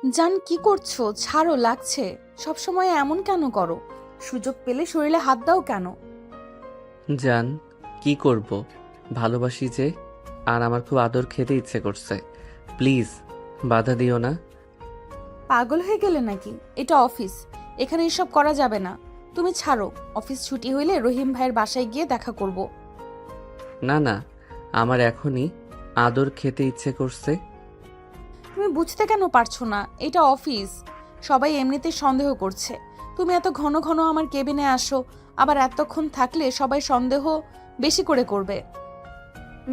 জান কি করছো? ছাড়ো, লাগছে। সবসময় এমন কেন করো? সুযোগ পেলে শরীরে হাত দাও কেন? জান, কি করব? ভালোবাসি যে, আর আমার খুব আদর খেতে ইচ্ছে করছে। প্লিজ বাধা দিও না। পাগল হয়ে গেলে নাকি? এটা অফিস, এখানে এসব করা যাবে না। তুমি ছাড়ো। অফিস ছুটি হইলে রহিম ভাইয়ের বাসায় গিয়ে দেখা করব। না না, আমার এখনই আদর খেতে ইচ্ছে করছে। তুমি বুঝতে কেন পারছো না? এটা অফিস, সবাই এমনিতেই সন্দেহ করছে। তুমি এত ঘন ঘন আমার কেবিনে আসো, আবার এতক্ষণ থাকলে সবাই সন্দেহ বেশি করে করবে।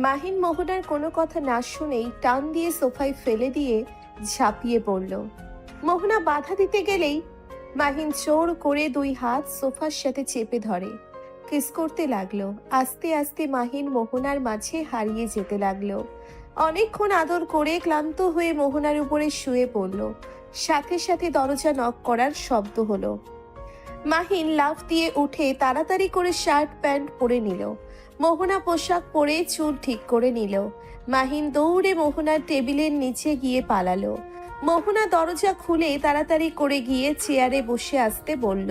মাহিন মোহনার কোনো কথা না শুনেই টান দিয়ে সোফায় ফেলে দিয়ে ঝাঁপিয়ে পড়ল। মোহনা বাধা দিতে গেলেই মাহিন জোর করে দুই হাত সোফার সাথে চেপে ধরে, কিস করতে লাগলো। আস্তে আস্তে মাহিন মোহনার মাঝে হারিয়ে যেতে লাগলো। অনেকক্ষণ আদর করে ক্লান্ত হয়ে মোহনার উপরে শুয়ে পড়ল। সাথে সাথে দরজা নক করার শব্দ হলো। মাহিন লাফ দিয়ে উঠে তাড়াতাড়ি করে শার্ট প্যান্ট পরে নিল। মোহনা পোশাক পরে চুল ঠিক করে নিল। মাহিন দৌড়ে মোহনার টেবিলের নিচে গিয়ে পালালো। মোহনা দরজা খুলে তাড়াতাড়ি করে গিয়ে চেয়ারে বসে আসতে বলল।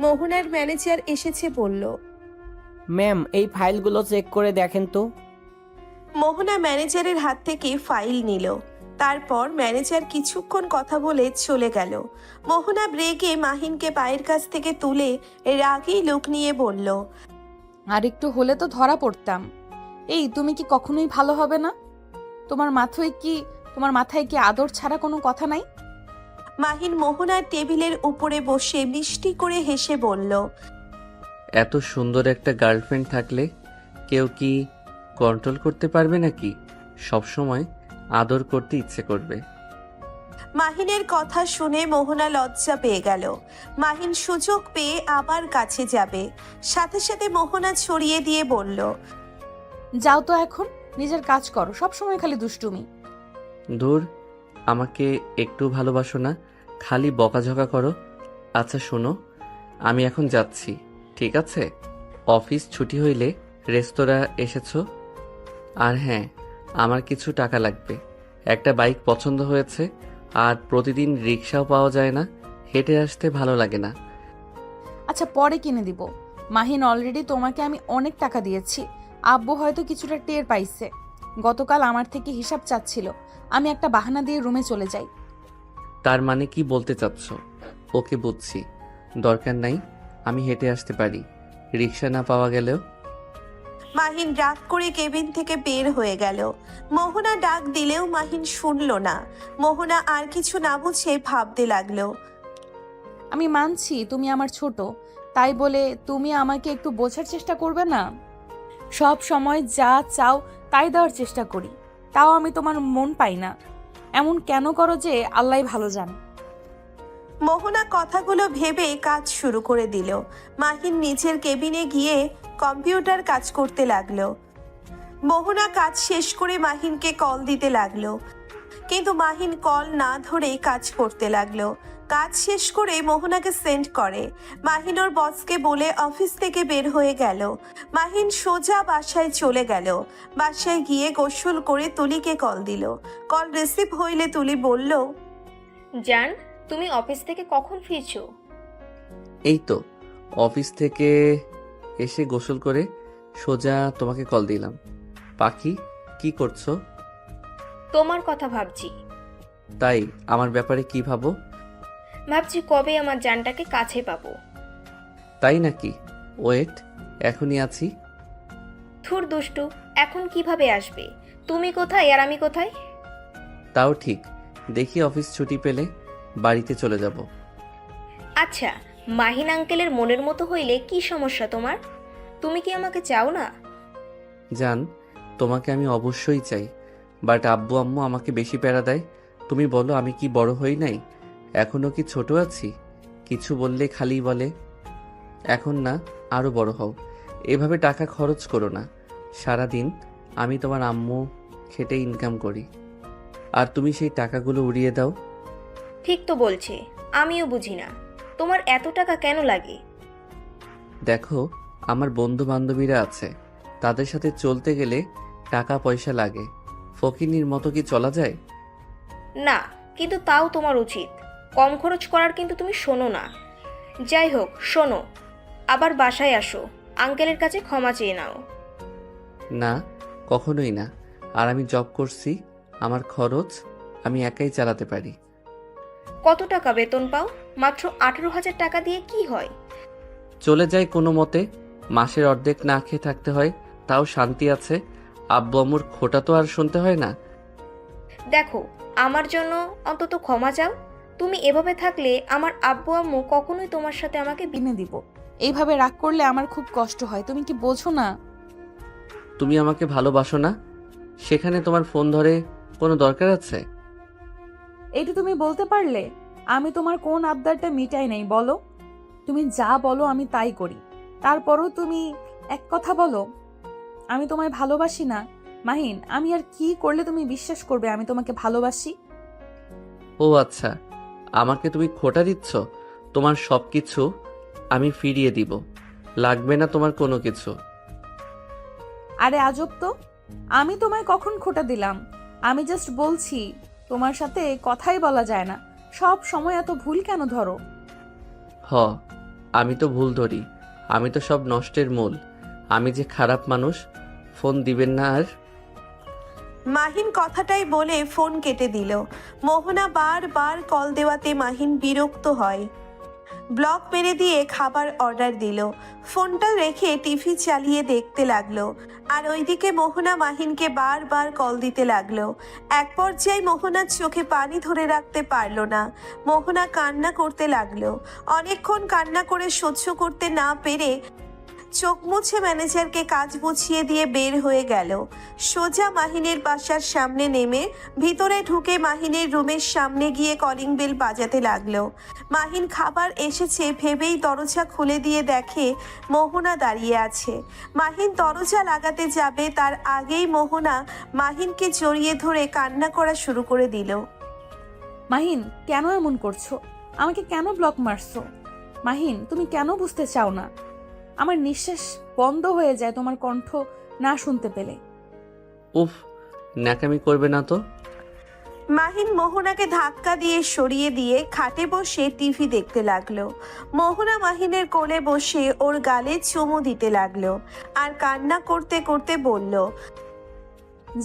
মোহনার ম্যানেজার এসেছে বলল। ম্যাম, এই ফাইলগুলো চেক করে দেখেন তো। মোহনা ম্যানেজারের হাত থেকে ফাইল নিল। তারপর ম্যানেজার কিছুক্ষণ কথা বলে চলে গেল। মোহনা রেগে মাহিনকে পায়ের কাছ থেকে তুলে রাগী লুক নিয়ে বলল। আর একটু হলে তো ধরা পড়তাম। এই, তুমি কি কখনোই ভালো হবে না? তোমার মাথায় কি আদর ছাড়া কোনো কথা নাই? মাহিন মোহনার টেবিলের উপরে বসে মিষ্টি করে হেসে বলল। এত সুন্দর একটা গার্লফ্রেন্ড থাকলে কেউ কি কন্ট্রোল করতে পারবে নাকি? সব সময় আদর করতে ইচ্ছে করবে। মাহিনের কথা শুনে মোহনা লজ্জা পেয়ে গেল। মাহিন সুযোগ পেয়ে আবার কাছে যাবে, সাথে সাথে মোহনা ছড়িয়ে দিয়ে বলল। যাও তো এখন, নিজের কাজ করো। সব সময় খালি দুষ্টুমি। দূর, আমাকে একটু ভালোবাসো না, খালি বকাঝকা করো। আচ্ছা শোনো, আমি এখন যাচ্ছি, ঠিক আছে? অফিস ছুটি হইলে রেস্তোরাঁ এসেছো। আর হ্যাঁ, আমার কিছু টাকা লাগবে। একটা বাইক পছন্দ হয়েছে, আর প্রতিদিন রিক্সাও পাওয়া যায় না, হেঁটে আসতে ভালো লাগে না। আচ্ছা, পরে কিনে দিব। মাহিন, অলরেডি তোমাকে আমি অনেক টাকা দিয়েছি। আব্বু হয়তো কিছুটা টের পাইছে। গতকাল আমার থেকে হিসাব চাচ্ছিল। আমি একটা বাহানা দিয়ে রুমে চলে যাই। তার মানে কি বলতে চাচ্ছ? ওকে, বুঝছি, দরকার নাই, আমি হেঁটে আসতে পারি, রিক্সা না পাওয়া গেলেও। মাহিন রাগ করে কেবিন থেকে বের হয়ে গেল। মোহনা ডাক দিলেও মাহিন শুনল না। মোহনা আর কিছু না বুঝে ভাবতে লাগলো। আমি মানছি তুমি আমার ছোট, তাই বলে তুমি আমাকে একটু বোঝার চেষ্টা করবে না? সব সময় যা চাও তাই দেওয়ার চেষ্টা করি, তাও আমি তোমার মন পাই না। এমন কেন করো যে আল্লাহ ভালো জান। মোহনা কথাগুলো ভেবে কাজ শুরু করে দিল। মাহিন নিজের কেবিনে গিয়ে কম্পিউটার কাজ করতে লাগলো। মোহনা কাজ শেষ করে মাহিনকে কল দিতে লাগলো, কিন্তু মাহিন কল না ধরেই কাজ করতে লাগলো। কাজ শেষ করে মোহনাকে সেন্ড করে। মাহিন ওর বসকে বলে অফিস থেকে বের হয়ে গেল। মাহিন সোজা বাসায় চলে গেল। বাসায় গিয়ে গোসল করে তুলিকে কল দিল। কল রিসিভ হইলে তুলি বলল। জান, তুমি অফিস থেকে কখন ফিরছো? এই তো অফিস থেকে এসে গোসল করে সোজা তোমাকে কল দিলাম। পাখি, কি করছো? তোমার কথা ভাবছি। তাই আমার ব্যাপারে কি ভাবো? ভাবছি কবে আমার জানটাকে কাছে পাবো। তাই নাকি? ওয়েট, এখনই আছি। থুর দুষ্টু, এখন কিভাবে আসবে? তুমি কোথায় আর আমি কোথায়? তাও ঠিক, দেখি অফিস ছুটি পেলে বাড়িতে চলে যাব। আচ্ছা, মাহিন আঙ্কেলের মনের মতো হইলে কি সমস্যা তোমার? তুমি কি আমাকে চাও না? জান, তোমাকে আমি অবশ্যই চাই, বাট আব্বু আম্মু আমাকে বেশি প্যারা দেয়। তুমি বলো, আমি কি বড় হই নাই? এখনো কি ছোট আছি? কিছু বললে খালি বলে এখন না, আরো বড় হও। এভাবে টাকা খরচ করো না। সারাদিন আমি তোমার আম্মু খেটে ইনকাম করি, আর তুমি সেই টাকাগুলো উড়িয়ে দাও। ঠিক তো বলছে, আমিও বুঝি না তোমার এত টাকা কেন লাগে। দেখো, আমার বন্ধু বান্ধবীরা আছে, তাদের সাথে চলতে গেলে টাকা পয়সা লাগে। ফকিনির মতো কি চলা যায়? না, কিন্তু তাও তোমার উচিত। কম খরচ করার কিন্তু তুমি শোনো না। যাই হোক, শোনো, আবার বাসায় আসো, আঙ্কেলের কাছে ক্ষমা চেয়ে নাও। না, কখনোই না। আর আমি জব করছি, আমার খরচ আমি একাই চালাতে পারি। কত টাকা বেতন পাও? মাত্র 18,000 টাকা দিয়ে কি হয়? চলে যাই কোনো মতে, মাসের অর্ধেক না খেয়ে থাকতে হয়, তাও শান্তি আছে। আব্বু আম্মুর খোটা তো আর শুনতে হয় না। দেখো, আমার জন্য অন্তত ক্ষমা চাও। তুমি এভাবে থাকলে আমার আব্বু আম্মু কখনোই তোমার সাথে আমাকে কিনে দিব। এইভাবে রাগ করলে আমার খুব কষ্ট হয়, তুমি কি বোঝো না? তুমি আমাকে ভালোবাসো না, সেখানে তোমার ফোন ধরে কোনো দরকার আছে? এইটা তুমি বলতে পারলে? আমি তোমার কোন আবদারটা মিটাই নাই বলো? তুমি যা বলো আমি তাই করি, তারপরও তুমি এক কথা বলো আমি তোমায় ভালোবাসি না। মাহিন, আমি আর কি করলে তুমি বিশ্বাস করবে আমি তোমাকে ভালোবাসি? ও আচ্ছা, আমাকে তুমি খোটা দিচ্ছ? তোমার সব কিছু আমি ফিরিয়ে দিব, লাগবে না তোমার কোনো কিছু। আরে আজব তো, আমি তোমায় কখন খোটা দিলাম? আমি জাস্ট বলছি তোমার সাথে কথাই বলা যায় না, সব সময় এত ভুল কেন ধরো? হ, আমি তো ভুল ধরি, আমি তো সব নষ্টের মূল। আমি যে খারাপ মানুষ। ফোন দিবেন না আর? মাহিন কথাটাই বলে ফোন কেটে দিল। মোহনা বারবার কল দেওয়াতে মাহিন বিরক্ত হয়, ব্লক মেরে দিয়ে খাবার অর্ডার দিল। ফোনটা রেখে টিভি চালিয়ে দেখতে লাগলো। আর ওইদিকে মোহনা মাহিনকে বারবার কল দিতে লাগলো। এক পর্যায়ে মোহনার চোখে পানি ধরে রাখতে পারল না। মোহনা কান্না করতে লাগলো। অনেকক্ষণ কান্না করে সহ্য করতে না পেরে চোখ মুছে ম্যানেজারকে কাজ বুঝিয়ে দিয়ে বের হয়ে গেল। সোজা মাহিনের বাসার সামনে নেমে ভিতরে ঢুকে মাহিনের রুমের সামনে গিয়ে কলিং বেল বাজাতে লাগলো। মাহিন খাবার এসেছে ভেবেই দরজা খুলে দিয়ে দেখে মোহনা দাঁড়িয়ে আছে। মাহিন দরজা লাগাতে যাবে তার আগেই মোহনা মাহিনকে জড়িয়ে ধরে কান্না করা শুরু করে দিল। মাহিন, কেন এমন করছো? আমাকে কেন ব্লক মারছো? মাহিন, তুমি কেন বুঝতে চাও না? আমার নিঃশ্বাস বন্ধ হয়ে যায় তোমার কণ্ঠ না শুনতে পেলে। উফ, ন্যাকামি করবে না তো। মাহিন মোহনাকে ধাক্কা দিয়ে সরিয়ে দিয়ে খাটে বসে টিভি দেখতে লাগলো। মোহনা মাহিনের কোলে বসে ওর গালে চুমু দিতে লাগলো আর কান্না করতে করতে বলল,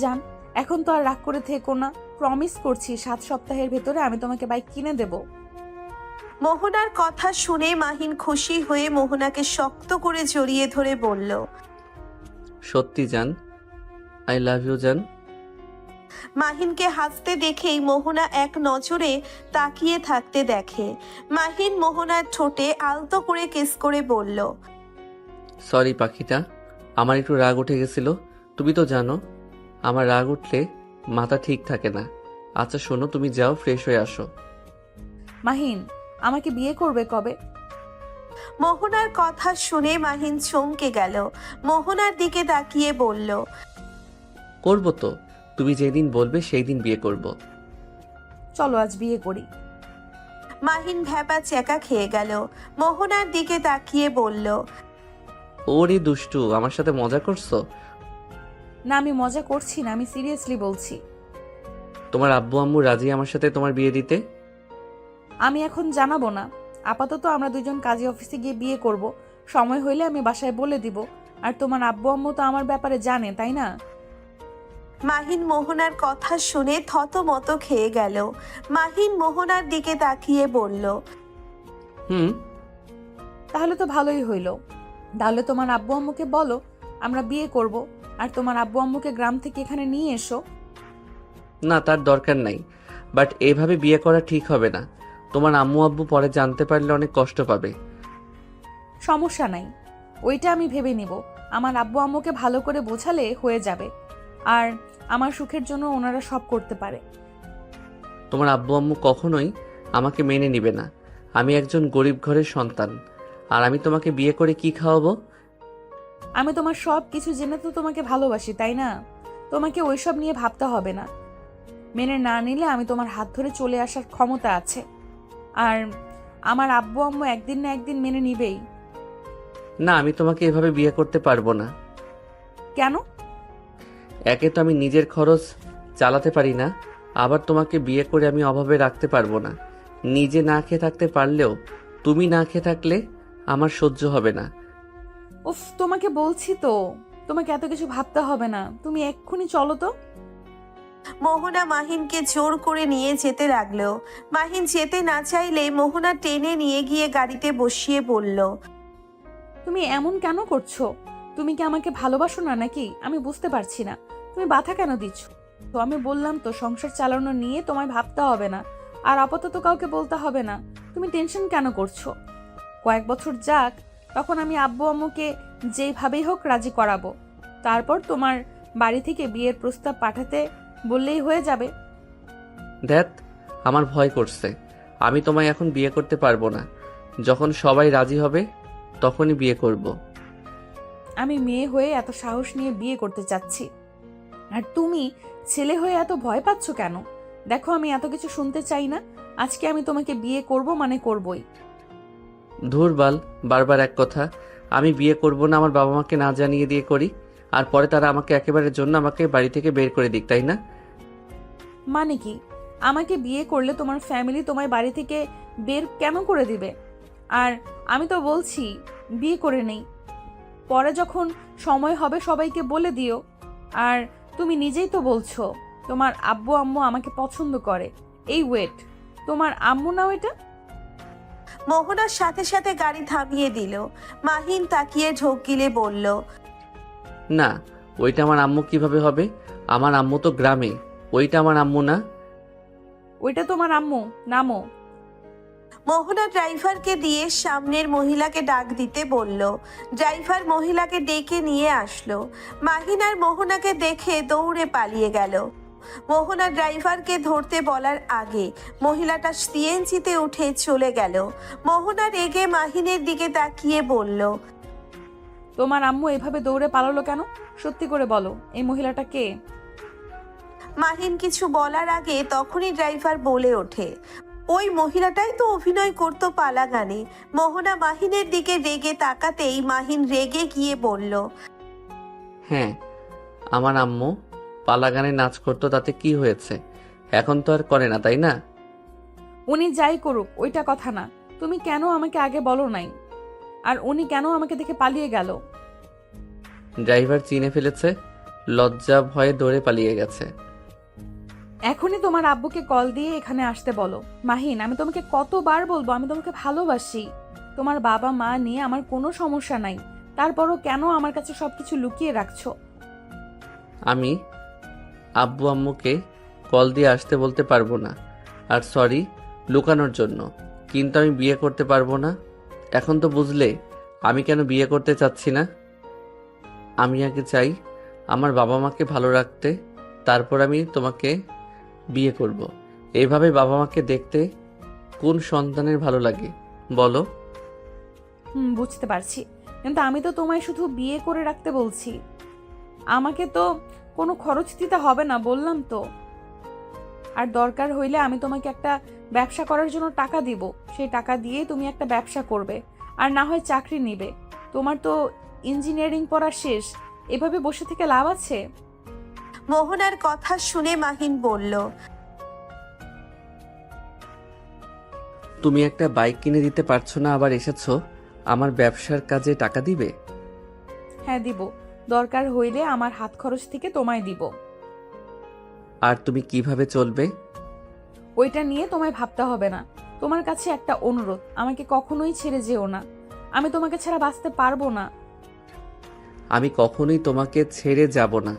জান, এখন তো আর রাগ করে থেকো না, প্রমিস করছি 7 সপ্তাহের ভেতরে আমি তোমাকে বাইক কিনে দেব। মোহনার কথা শুনে মাহিন খুশি হয়ে মোহনাকে শক্ত করে জড়িয়ে ধরে বলল, সত্যি জান, আই লাভ ইউ জান। মাহিনকে হাসতে দেখেই মোহনা এক নজরে তাকিয়ে থাকতে দেখে। মাহিন মোহনার ঠোঁটে আলতো করে কিস করে বলল, সরি পাখিটা, আমার একটু রাগ উঠে গেছিল। তুমি তো জানো আমার রাগ উঠলে মাথা ঠিক থাকে না। আচ্ছা শোনো, তুমি যাও ফ্রেশ হয়ে আসো। মাহিন, আমাকে বিয়ে করবে কবে? মোহনার কথা শুনে মাহিন চমকে গেল। মোহনার দিকে তাকিয়ে বলল, করবো তো, তুমি যেদিন বলবে সেই দিন বিয়ে করব। চলো আজ বিয়ে করি। মাহিন ভ্যাপা চেকা খেয়ে গেল। মোহনার দিকে তাকিয়ে বলল, ওরে দুষ্টু, আমার সাথে মজা করছো? না, আমি মজা করছি না, আমি সিরিয়াসলি বলছি। তোমার আব্বু আম্মু রাজি আমার সাথে তোমার বিয়ে দিতে? আমি এখন জানাবো না, আপাতত আমরা দুজন কাজী অফিসে গিয়ে বিয়ে করব। সময় হইলে আমি বাসায় বলে দিব। আর তোমার আব্বু আম্মু তো আমার ব্যাপারে জানে, তাই না? মাহিন মোহনার কথা শুনে থতমত খেয়ে গেল। মাহিন মোহনার দিকে তাকিয়ে বলল, হুম। তাহলে তো ভালোই হইল। তাহলে তোমার আব্বু আম্মুকে বলো আমরা বিয়ে করব, আর তোমার আব্বু আম্মুকে গ্রাম থেকে এখানে নিয়ে এসো। না, তার দরকার নাই, বাট এভাবে বিয়ে করা ঠিক হবে না। তোমার আম্মু আব্বু পরে জানতে পারলে অনেক কষ্ট পাবে। সমস্যা নাই, ওইটা আমি ভেবে নিব। আমার আব্বু আম্মুকে ভালো করে বোঝালে হয়ে যাবে। আর আমার সুখের জন্য ওনারা সব করতে পারে। তোমার আব্বু আম্মু কখনোই আমাকে মেনে নিবে না। আমি একজন গরিব ঘরের সন্তান, আর আমি তোমাকে বিয়ে করে কি খাওয়াবো? আমি তোমার সব কিছু জেনে তো তোমাকে ভালোবাসি, তাই না? তোমাকে ওইসব নিয়ে ভাবতে হবে না। মেনে না নিলে আমি তোমার হাত ধরে চলে আসার ক্ষমতা আছে। আর আমার আব্বু আম্মু একদিন না একদিন মেনে নিবেই। না, আমি তোমাকে এভাবে বিয়ে করতে পারবো না। কেন? একে তো আমি নিজের খরচ চালাতে পারি না, আবার তোমাকে বিয়ে করে আমি অভাবে রাখতে পারবো না। নিজে না খেয়ে থাকতে পারলেও তুমি না খেয়ে থাকলে আমার সহ্য হবে না। উফ, তোমাকে বলছি তো, তোমাকে এত কিছু ভাবতে হবে না, তুমি এক্ষুনি চলো তো। মোহনা মাহিনকে জোর করে নিয়ে যেতে লাগলো। মাহিন যেতে না চাইলে মোহনা টেনে নিয়ে গিয়ে গাড়িতে বসিয়ে বলল, তুমি এমন কেন করছো? তুমি কি আমাকে ভালোবাসো না নাকি? আমি বুঝতে পারছি না, তুমি বাধা কেন দিচ্ছ? তো আমি বললাম তো, সংসার চালানো নিয়ে তোমায় ভাবতে হবে না, আর আপাতত কাউকে বলতে হবে না। তুমি টেনশন কেন করছো? কয়েক বছর যাক, তখন আমি আব্বু আম্মুকে যেইভাবেই হোক রাজি করাবো। তারপর তোমার বাড়ি থেকে বিয়ের প্রস্তাব পাঠাতে বললেই হয়ে যাবে। ধ্যাত, আমার ভয় করছে। আমি তোমায় এখন বিয়ে করতে পারবো না। যখন সবাই রাজি হবে তখনই বিয়ে করব। আমি মেয়ে হয়ে এত সাহস নিয়ে বিয়ে করতে চাচ্ছি, আর তুমি ছেলে হয়ে এত ভয় পাচ্ছ কেন? দেখো, আমি এত কিছু শুনতে চাই না। আজকে আমি তোমাকে বিয়ে করব মানে করবই। ধুর বাল, বারবার এক কথা। আমি বিয়ে করব না আমার বাবা মাকে না জানিয়ে দিয়ে করি, আর পরে তারা আমাকে একেবারে জন্য আমাকে বাড়ি থেকে বের করে দিক, তাই না? মানে কি? আমাকে বিয়ে করলে তোমার ফ্যামিলি তোমায় বাড়ি থেকে বের কেন করে দিবে? আর আমি তো বলছি বিয়ে করে নেই, পরে যখন সময় হবে সবাইকে বলে দিও। আর তুমি নিজেই তো বলছো তোমার আব্বু আম্মু আমাকে পছন্দ করে। এই ওয়েট, তোমার আম্মু নাও এটা? মোহনার সাথে সাথে গাড়ি থামিয়ে দিল। মাহিন তাকিয়ে ঢোক গিলে বলল, না, ওইটা আমার আম্মু কিভাবে হবে? আমার আম্মু তো গ্রামে, ওইটা আমার আম্মু না। ওইটা তোমার আম্মু, নামো। মোহনা ড্রাইভারকে দিয়ে সামনের মহিলাকে ডাক দিতে বলল। ড্রাইভার মহিলাকে ডেকে নিয়ে আসলো। মাহিন আর মোহনাকে দেখে দৌড়ে পালিয়ে গেল। মোহনা ড্রাইভারকে ধরতে বলার আগে মহিলাটা সিএনজিতে উঠে চলে গেল। মোহনা রেগে মাহিনের দিকে তাকিয়ে বলল, তোমার আম্মু এভাবে দৌড়ে পালালো কেন? সত্যি করে বলো, এই মহিলাটা কে? মাহিন কিছু বলার আগে তখনই ড্রাইভার বলে ওঠে, ওই মহিলাটাই তো অভিনয় করতো পালা গানে। মোহনা মাহিনের দিকে রেগে তাকাতেই মাহিন রেগে গিয়ে বলল, হ্যাঁ, আমার আম্মু পালা গানে নাচ করতো, তাতে কি হয়েছে? এখন তো আর করে না, তাই না? উনি যাই করুক, ওইটা কথা না। তুমি কেন আমাকে আগে বলো নাই? আর উনি কেন আমাকে দেখে পালিয়ে গেল? ড্রাইভার চিনে ফেলেছে, লজ্জা ভয়ে দৌড়ে পালিয়ে গেছে। এখনই তোমার আব্বুকে কল দিয়ে এখানে আসতে বলো। মাহিন, আমি তোমাকে কতবার বলবো আমি তোমাকে ভালোবাসি। তোমার বাবা মা নিয়ে আমার কোনো সমস্যা নাই, তারপরও কেন আমার কাছে সবকিছু লুকিয়ে রাখছো? আমি আব্বু আম্মুকে কল দিয়ে আসতে বলতে পারবো না, আর সরি লুকানোর জন্য, কিন্তু আমি বিয়ে করতে পারবো না। এখন তো বুঝলে আমি কেন বিয়ে করতে চাচ্ছি না। আমি আগে চাই আমার বাবা মাকে ভালো রাখতে, তারপর আমি তোমাকে বিয়ে করব। এইভাবে বাবা মাকে দেখতে কোন সন্তানের ভালো লাগে বলো? বুঝতে পারছি, কিন্তু আমি তো তোমায় শুধু বিয়ে করে রাখতে বলছি। আমাকে তো কোনো খরচ দিতে হবে না, বললাম তো। আর দরকার হইলে আমি তোমাকে একটা ব্যবসা করার জন্য টাকা দিব, সেই টাকা দিয়ে তুমি একটা ব্যবসা করবে, আর না হয় চাকরি নিবে। তোমার তো ইঞ্জিনিয়ারিং পড়া শেষ, এভাবে বসে থেকে লাভ আছে? মোহনার কথা শুনে মাহিন বলল, তুমি একটা বাইক কিনে দিতে পারছো না, আবার এসেছো আমার ব্যবসার কাজে টাকা দিবে? হ্যাঁ দিব, দরকার হইলে আমার হাত খরচ থেকে তোমায় দিব। আর তুমি কিভাবে চলবে? ওইটা নিয়ে তোমায় ভাবতে হবে না। তোমার কাছে একটা অনুরোধ, আমাকে কখনোই ছেড়ে যেও না। আমি তোমাকে ছাড়া বাঁচতে পারবো না। আমি কখনোই তোমাকে ছেড়ে যাব না।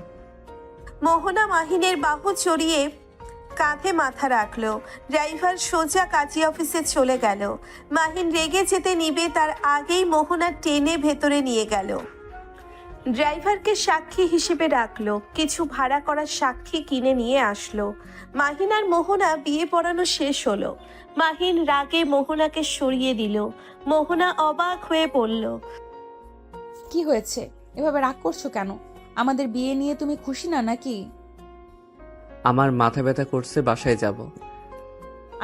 মোহনা মাহিনের বাহু চড়িয়ে কাঁধে মাথা রাখলো। ড্রাইভার সোজা কাজী অফিসে চলে গেল। মাহিন রেগে যেতে নিবে তার আগেই মোহনা টেনে ভেতরে নিয়ে গেল। ড্রাইভারকে সাক্ষী হিসেবে রাখলো, কিছু ভাড়া করা সাক্ষী কিনে নিয়ে আসলো। মাহিন আর মোহনা বিয়ে পড়ানো শেষ হলো। মাহিন রাগে মোহনাকে সরিয়ে দিল। মোহনা অবাক হয়ে পড়ল, কি হয়েছে? এভাবে রাগ করছো কেন? আমাদের বিয়ে নিয়ে তুমি খুশি না নাকি? আমার মাথা ব্যথা করছে, বাসায় যাব।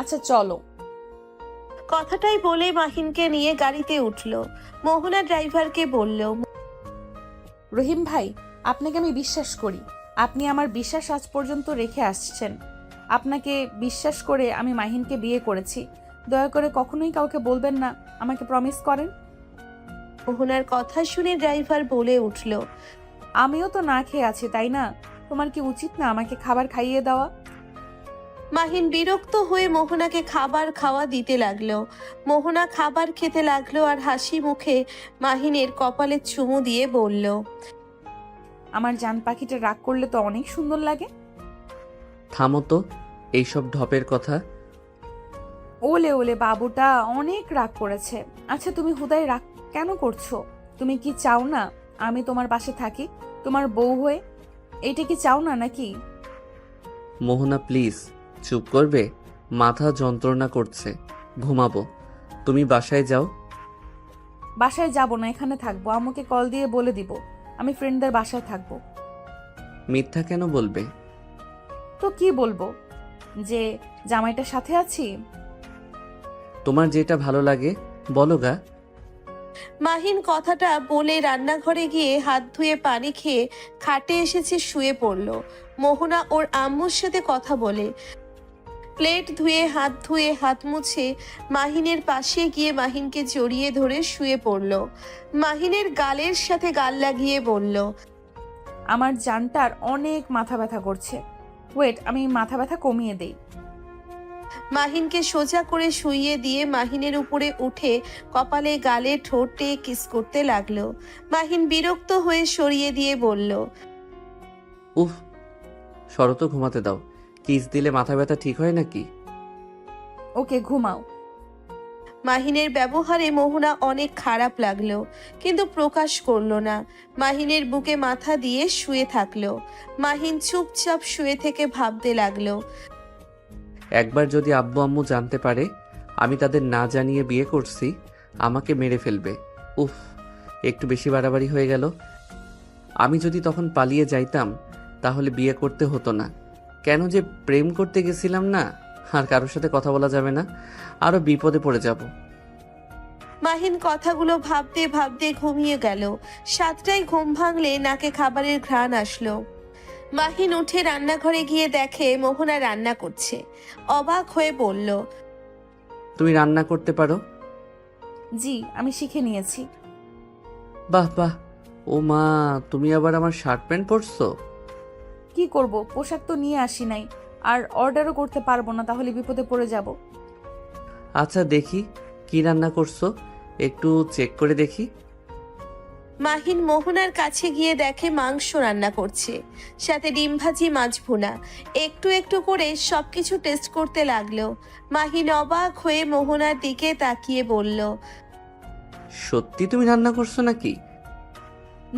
আচ্ছা চলো। কথাটাই বলে মাহিনকে নিয়ে গাড়িতে উঠলো। মোহনা ড্রাইভারকে বলল, রহিম ভাই, আপনাকে আমি বিশ্বাস করি। আপনি আমার বিশ্বাস আজ পর্যন্ত রেখে আসছেন। আপনাকে বিশ্বাস করে আমি মাহিনকে বিয়ে করেছি। দয়া করে কখনোই কাউকে বলবেন না, আমাকে প্রমিস করেন। মোহনার কথা শুনে ড্রাইভার বলে উঠল, আমিও তো না খেয়ে আছি, তাই না? তোমার কি উচিত না আমাকে খাবার খাইয়ে দেওয়া? মাহিন বিরক্ত হয়ে মোহনাকে খাবার খাওয়া দিতে লাগলো। মোহনা খাবার খেতে লাগলো আর হাসি মুখে মাহিনের কপালে চুমু দিয়ে বলল, আমার জান পাখিটা রাগ করলে তো অনেক সুন্দর লাগে। থামো তো এইসব ঢপের কথা। ওলে ওলে বাবুটা অনেক রাগ করেছে। আচ্ছা তুমি হুদাই রাগ কেন করছো? তুমি কি চাও না আমি তোমার পাশে থাকি তোমার বউ হয়ে? এইটা কি চাও না নাকি? মোহনা প্লিজ চুপ করবে? মাথা যন্ত্রণা করছে, ঘুমাবো। তুমি বাসায় যাও। বাসায় যাব না, এখানে থাকবো। আম্মুকে কল দিয়ে বলে দিব আমি ফ্রেন্ডদের বাসায় থাকবো। মিথ্যা কেন বলবে? তো কি বলবো? যে জামাইটার সাথে আছি। তোমার যেটা ভালো লাগে বলো গা। মাহিন কথাটা বলে রান্নাঘরে গিয়ে হাত ধুয়ে পানি খেয়ে খাটে এসেছে শুয়ে পড়ল। মোহনা ওর আম্মুর সাথে কথা বলে প্লেট ধুয়ে হাত মুছে মাহিনের পাশে গিয়ে মাহিনকে জড়িয়ে ধরে শুয়ে পড়ল। মাহিনের গালের সাথে গাল লাগিয়ে বলল, আমার জানটার অনেক মাথা ব্যথা করছে। ওয়েট, আমি মাথা ব্যথা কমিয়ে দেই। মাহিনকে সোজা করে শুইয়ে দিয়ে মাহিনের উপরে উঠে কপালে গালে ঠোঁটে কিস করতে লাগলো। মাহিন বিরক্ত হয়ে সরিয়ে দিয়ে বলল, উফ, শরত ঘুমাতে দাও। কিস দিলে মাথা ব্যথা ঠিক হয় নাকি? ওকে, ঘুমাও। মাহিনের ব্যবহারে মোহনা অনেক খারাপ লাগলো, কিন্তু প্রকাশ করলো না। মাহিনের বুকে মাথা দিয়ে শুয়ে থাকলো। মাহিন চুপচাপ শুয়ে থেকে ভাবতে লাগলো, একবার যদি আব্বু আম্মু জানতে পারে আমি তাদের না জানিয়ে বিয়ে করছি, আমাকে মেরে ফেলবে। উফ, একটু বেশি বাড়াবাড়ি হয়ে গেল। আমি যদি তখন পালিয়ে যাইতাম তাহলে বিয়ে করতে হতো না। কেন যে প্রেম করতে গেছিলাম না। আর কারোর সাথে কথা বলা যাবে না, আরো বিপদে পড়ে যাব। মাহিন কথাগুলো ভাবতে ভাবতে ঘুমিয়ে গেল। 7টায় ঘুম ভাঙলে নাকে খাবারের ঘ্রাণ আসলো। মাহিন উঠে রান্নাঘরে গিয়ে দেখে মোহনা রান্না করছে। অবাক হয়ে বলল, তুমি রান্না করতে পারো? জি, আমি শিখে নিয়েছি। বাহ বাহ। ও মা, তুমি আবার আমার শার্ট প্যান্ট পরছো? কি করব, পোশাক তো নিয়ে আসি নাই, আর অর্ডারও করতে পারবো না, তাহলে বিপদে পড়ে যাব। আচ্ছা দেখি কি রান্না করছো, একটু চেক করে দেখি। মাহিন মোহনার কাছে গিয়ে দেখে মাংস রান্না করছে, সাথে ডিম ভাজি, মাছ ভুনা। একটু একটু করে সবকিছু টেস্ট করতে লাগলো। মাহিন অবাক হয়ে মোহনার দিকে তাকিয়ে বলল, সত্যি তুমি রান্না করছো নাকি?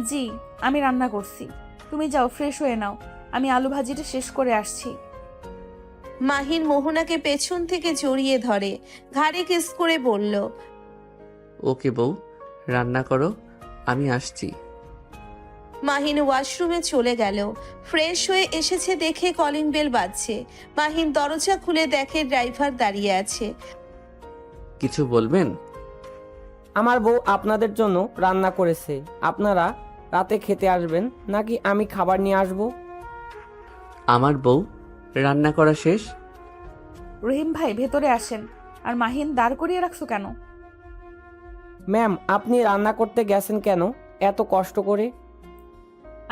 জি, আমি রান্না করছি। তুমি যাও, ফ্রেশ হয়ে নাও, আমি আলু ভাজিটা শেষ করে আসছি। মাহিন মোহনাকে পেছন থেকে জড়িয়ে ধরে, ঘাড়ে কিস করে বলল, ওকে বউ, রান্না করো, আমি আসছি। মাহিন ওয়াশরুমে চলে গেল। ফ্রেশ হয়ে এসেছে দেখে কলিং বেল বাজছে। মাহিন দরজা খুলে দেখে ড্রাইভার দাঁড়িয়ে আছে। কিছু বলবেন? আমার বউ আপনাদের জন্য রান্না করেছে। আপনারা রাতে খেতে আসবেন নাকি আমি খাবার নিয়ে আসব? আমার বউ রান্না করা শেষ? রহিম ভাই, ভেতরে আসেন। আর মাহিন, দাঁড় করিয়ে রাখছো কেন? ম্যাম, আপনি রান্না করতে গেছেন কেন এত কষ্ট করে?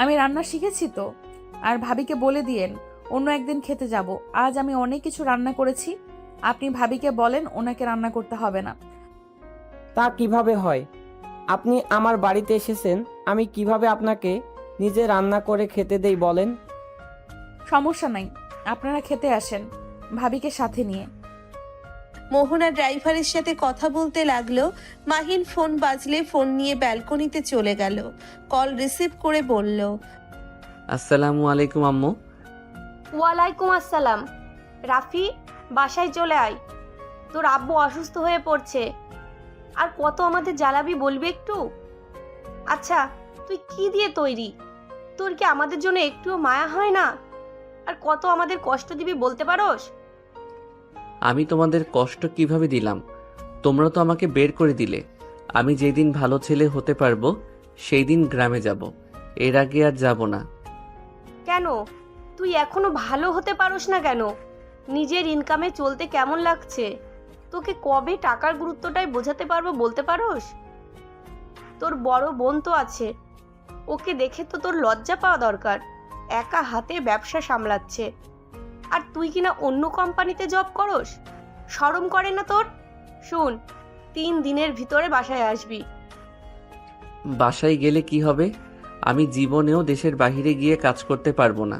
আমি রান্না শিখেছি তো। আর ভাবিকে বলে দিয়েন অন্য একদিন খেতে যাব। আজ আমি অনেক কিছু রান্না করেছি। আপনি ভাবিকে বলেন ওনাকে রান্না করতে হবে না। তা কিভাবে হয়? আপনি আমার বাড়িতে এসেছেন, আমি কিভাবে আপনাকে নিজে রান্না করে খেতে দেই বলেন? সমস্যা নাই, আপনারা খেতে আসেন ভাবিকে সাথে নিয়ে। মোহনা ড্রাইভারের সাথে কথা বলতে লাগলো। মাহিন ফোন বাজলে ফোন নিয়ে ব্যালকনিতে চলে গেল। কল রিসিভ করে বলল, আসসালামু আলাইকুম আম্মু। ওয়ালাইকুম আসসালাম। রাফি, বাসায় চলে আয়, তোর আব্বু অসুস্থ হয়ে পড়ছে। আর কত আমাদের জ্বালাবি বলবি একটু? আচ্ছা, তুই কি দিয়ে তৈরি? তোর কি আমাদের জন্য একটুও মায়া হয় না? আর কত আমাদের কষ্ট দিবি বলতে পারোস? আমি তোমাদের কষ্ট কিভাবে দিলাম? তোমরা তো আমাকে বের করে দিলে। আমি যেদিন ভালো ছেলে হতে পারবো সেই দিন গ্রামে যাব, এর আগে আর যাব না। কেন? তুই এখনো ভালো হতে পারোস না কেন? নিজের ইনকামে চলতে কেমন লাগছে? তোকে কবে টাকার গুরুত্বটাই বোঝাতে পারবো বলতে পারোস? তোর বড় বোন তো আছে, ওকে দেখে তো তোর লজ্জা পাওয়া দরকার। একা হাতে ব্যবসা সামলাচ্ছে, আর তুই কিনা অন্য কোম্পানিতে জব করস। শরম করে না তোর? শুন, 3 দিনের ভিতরে বাসায় আসবি। বাসায় গেলে কি হবে? আমি জীবনেও দেশের বাইরে গিয়ে কাজ করতে পারবো না।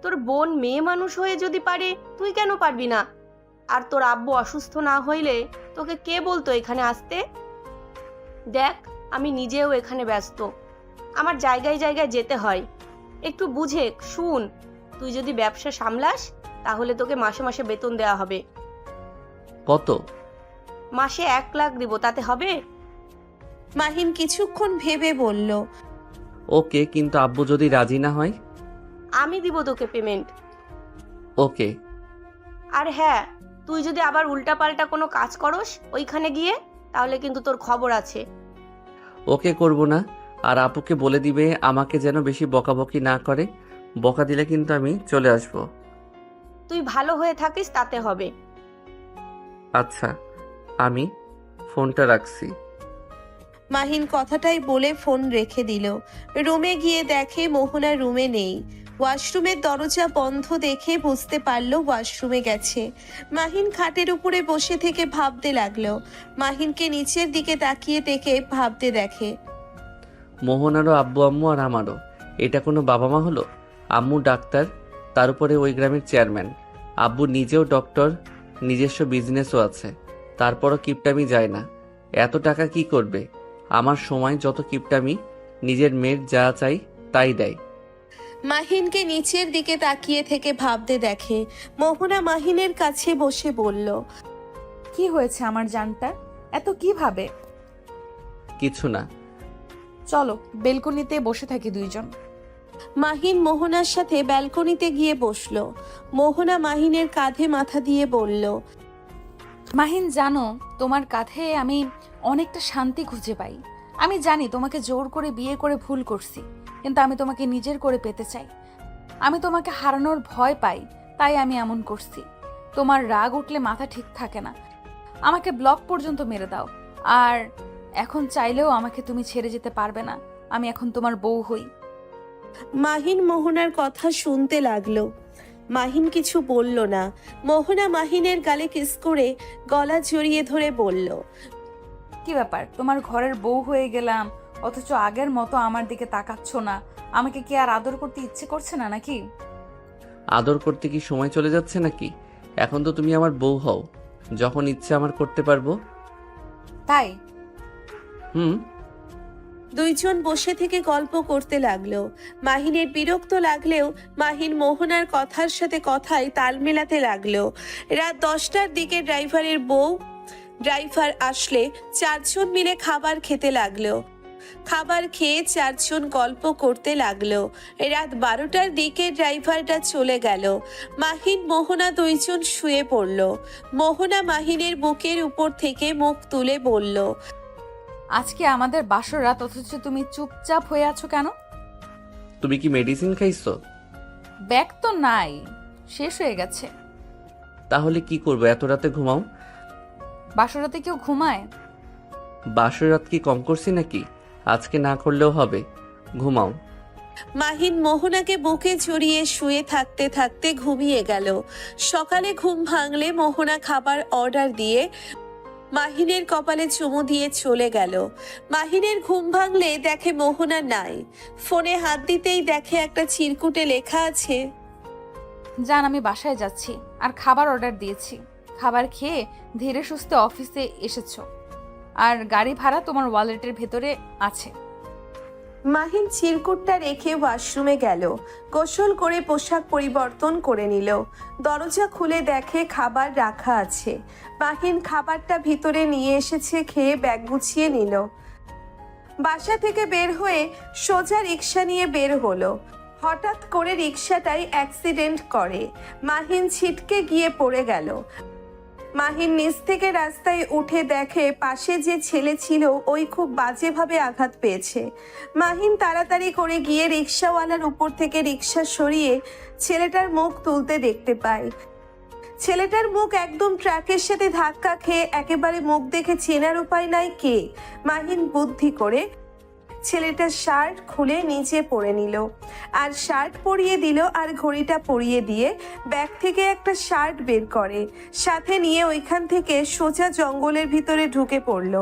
তোর বোন মেয়ে মানুষ হয়ে যদি পারে, তুই কেন পারবি না? আর তোর আব্বু অসুস্থ না হইলে তোকে কে বলতো এখানে আসতে? দেখ, আমি নিজেও এখানে ব্যস্ত, আমার জায়গায় জায়গায় যেতে হয়। একটু বুঝে শুন, তুই যদি ব্যবসা সামলাস তাহলে তোকে মাসে মাসে বেতন দেওয়া হবে। কত? মাসে 1 লাখ দিব, তাতে হবে? মাহিন কিছুক্ষণ ভেবে বলল, ওকে, কিন্তু আব্বু যদি রাজি না হয়? আমি দিব তোকে পেমেন্ট। ওকে। আর হ্যাঁ, তুই যদি আবার উল্টাপাল্টা কোনো কাজ করস ওইখানে গিয়ে, তাহলে কিন্তু তোর খবর আছে। ওকে, করব না। আর আপুকে বলে দিবে আমাকে যেন বেশি বকাবকি না করে। বকা দিলে কিন্তু আমি চলে আসব। তুই ভালো হয়ে থাকিস তাতে হবে। আচ্ছা, আমি ফোনটা রাখছি। মাহিন কথাটাই বলে ফোন রেখে দিল। রুমে গিয়ে দেখে মোহনা রুমে নেই। ওয়াশরুমের দরজা বন্ধ দেখে বুঝতে পারলো ওয়াশরুমে গেছে। মাহিন খাটের উপরে বসে থেকে ভাবতে লাগলো। মাহিনকে নিচের দিকে তাকিয়ে থেকে ভাবতে দেখে। মোহনারও আব্বু আম্মু আর আমারও। এটা কোনো বাবা মা হলো? আম্মু ডাক্তার, তার উপরে ওই গ্রামের চেয়ারম্যান। আব্বু নিজেও ডক্টর, নিজস্ব বিজনেসও আছে। তারপরও কিপটামি যায় না। এত টাকা কি করবে? আমার সময় যত কিপটামি, নিজের মেয়ের যা চাই তাই দেয়। মাহিনকে নিচের দিকে তাকিয়ে থেকে ভাবতে দেখে। মোহনা মাহিনের কাছে বসে বলল, কি হয়েছে আমার জানটা? এত কি ভাবে? কিছু না। চলো বেলকনিতে বসে থাকি দুইজন। মাহিন মোহনার সাথে ব্যালকনিতে গিয়ে বসলো। মোহনা মাহিনের কাঁধে মাথা দিয়ে বলল, মাহিন, জানো তোমার কাঁধে আমি অনেকটা শান্তি খুঁজে পাই। আমি জানি তোমাকে জোর করে বিয়ে করে ভুল করছি, কিন্তু আমি তোমাকে নিজের করে পেতে চাই। আমি তোমাকে হারানোর ভয় পাই, তাই আমি এমন করছি। তোমার রাগ উঠলে মাথা ঠিক থাকে না, আমাকে ব্লক পর্যন্ত মেরে দাও। আর এখন চাইলেও আমাকে তুমি ছেড়ে যেতে পারবে না। আমি এখন তোমার বউ হই। মাহিন মোহনার কথা শুনতে লাগলো। মাহিন কিছু বলল না। মোহনা মাহিনের গালে কিস করে গলা জড়িয়ে ধরে বলল, কি ব্যাপার, তোমার ঘরের বউ হয়ে গেলাম, অথচ আগের মতো আমার দিকে তাকাচ্ছ না? আমাকে কি আর আদর করতে ইচ্ছে করছে না নাকি? আদর করতে কি সময় চলে যাচ্ছে নাকি? এখন তো তুমি আমার বউ হও, যখন ইচ্ছে আমার করতে পারবো। তাই? হুম। দুইজন বসে থেকে গল্প করতে লাগলো। মাহিনের বিরক্ত লাগলেও মাহিন মোহনার কথার সাথে কথায় তাল মেলাতে লাগলো। রাত 10টার দিকে ড্রাইভার আসলে 4জন মিলে খাবার খেতে লাগলো। খাবার খেয়ে 4জন গল্প করতে লাগলো। রাত 12টার দিকে ড্রাইভারটা চলে গেল। মাহিন মোহনা দুইজন শুয়ে পড়ল। মোহনা মাহিনের বুকের উপর থেকে মুখ তুলে বলল, আজকে আমাদের বাসর রাত, অথচ তুমি চুপচাপ হয়ে আছো কেন? তুমি কি মেডিসিন খাইছো? ব্যাগ তো নাই, শেষ হয়ে গেছে। তাহলে কি করবো? এত রাতে ঘুমাও। বাসর রাতে কেউ ঘুমায়? বাসর রাত কি কম করছি নাকি? আজকে না করলেও হবে, ঘুমাও। মাহিন মোহনাকে বুকে জড়িয়ে শুয়ে থাকতে থাকতে ঘুমিয়ে গেল। সকালে ঘুম ভাঙলে মোহনা খাবার অর্ডার দিয়ে মাহিনের কপালে চুমু দিয়ে চলে গেল। মাহিনের ঘুম ভাঙলে দেখে মোহনা নাই। ফোনে হাত দিতেই দেখে একটা চিরকুটে লেখা আছে, জান, আমি বাসায় যাচ্ছি আর খাবার অর্ডার দিয়েছি। খাবার খেয়ে ধীরে সুস্থে অফিসে এসেছো, আর গাড়ি ভাড়া তোমার ওয়ালেটের ভেতরে আছে। মাহিন চিরকুটটা রেখে ওয়াশরুমে গেল। গোসল করে পোশাক পরিবর্তন করে নিল। দরজা খুলে দেখে খাবার রাখা আছে। মাহিন খাবারটা ভিতরে নিয়ে এসেছে, খেয়ে ব্যাগ গুছিয়ে নিল। বাসা থেকে বের হয়ে সোজা রিক্সা নিয়ে বের হলো। হঠাৎ করে রিক্সাটাই অ্যাক্সিডেন্ট করে। মাহিন ছিটকে গিয়ে পড়ে গেল। মাহিন নিচ থেকে রাস্তায় উঠে দেখে পাশে যে ছেলে ছিল ওই খুব বাজেভাবে আঘাত পেয়েছে। মাহিন তাড়াতাড়ি করে গিয়ে রিক্সাওয়ালার উপর থেকে রিক্সা সরিয়ে ছেলেটার মুখ তুলতে দেখতে পায়। ছেলেটার মুখ একদম ট্রাকের সাথে ধাক্কা খেয়ে একেবারে মুখ দেখে চেনার উপায় নাই কে। মাহিন বুদ্ধি করে ছেলেটার শার্ট খুলে নিচে পরে নিল, আর শার্ট পরিয়ে দিল, আর ঘড়িটা পরিয়ে দিয়ে ব্যাগ থেকে একটা শার্ট বের করে সাথে নিয়ে ওইখান থেকে সোজা জঙ্গলের ভিতরে ঢুকে পড়ল।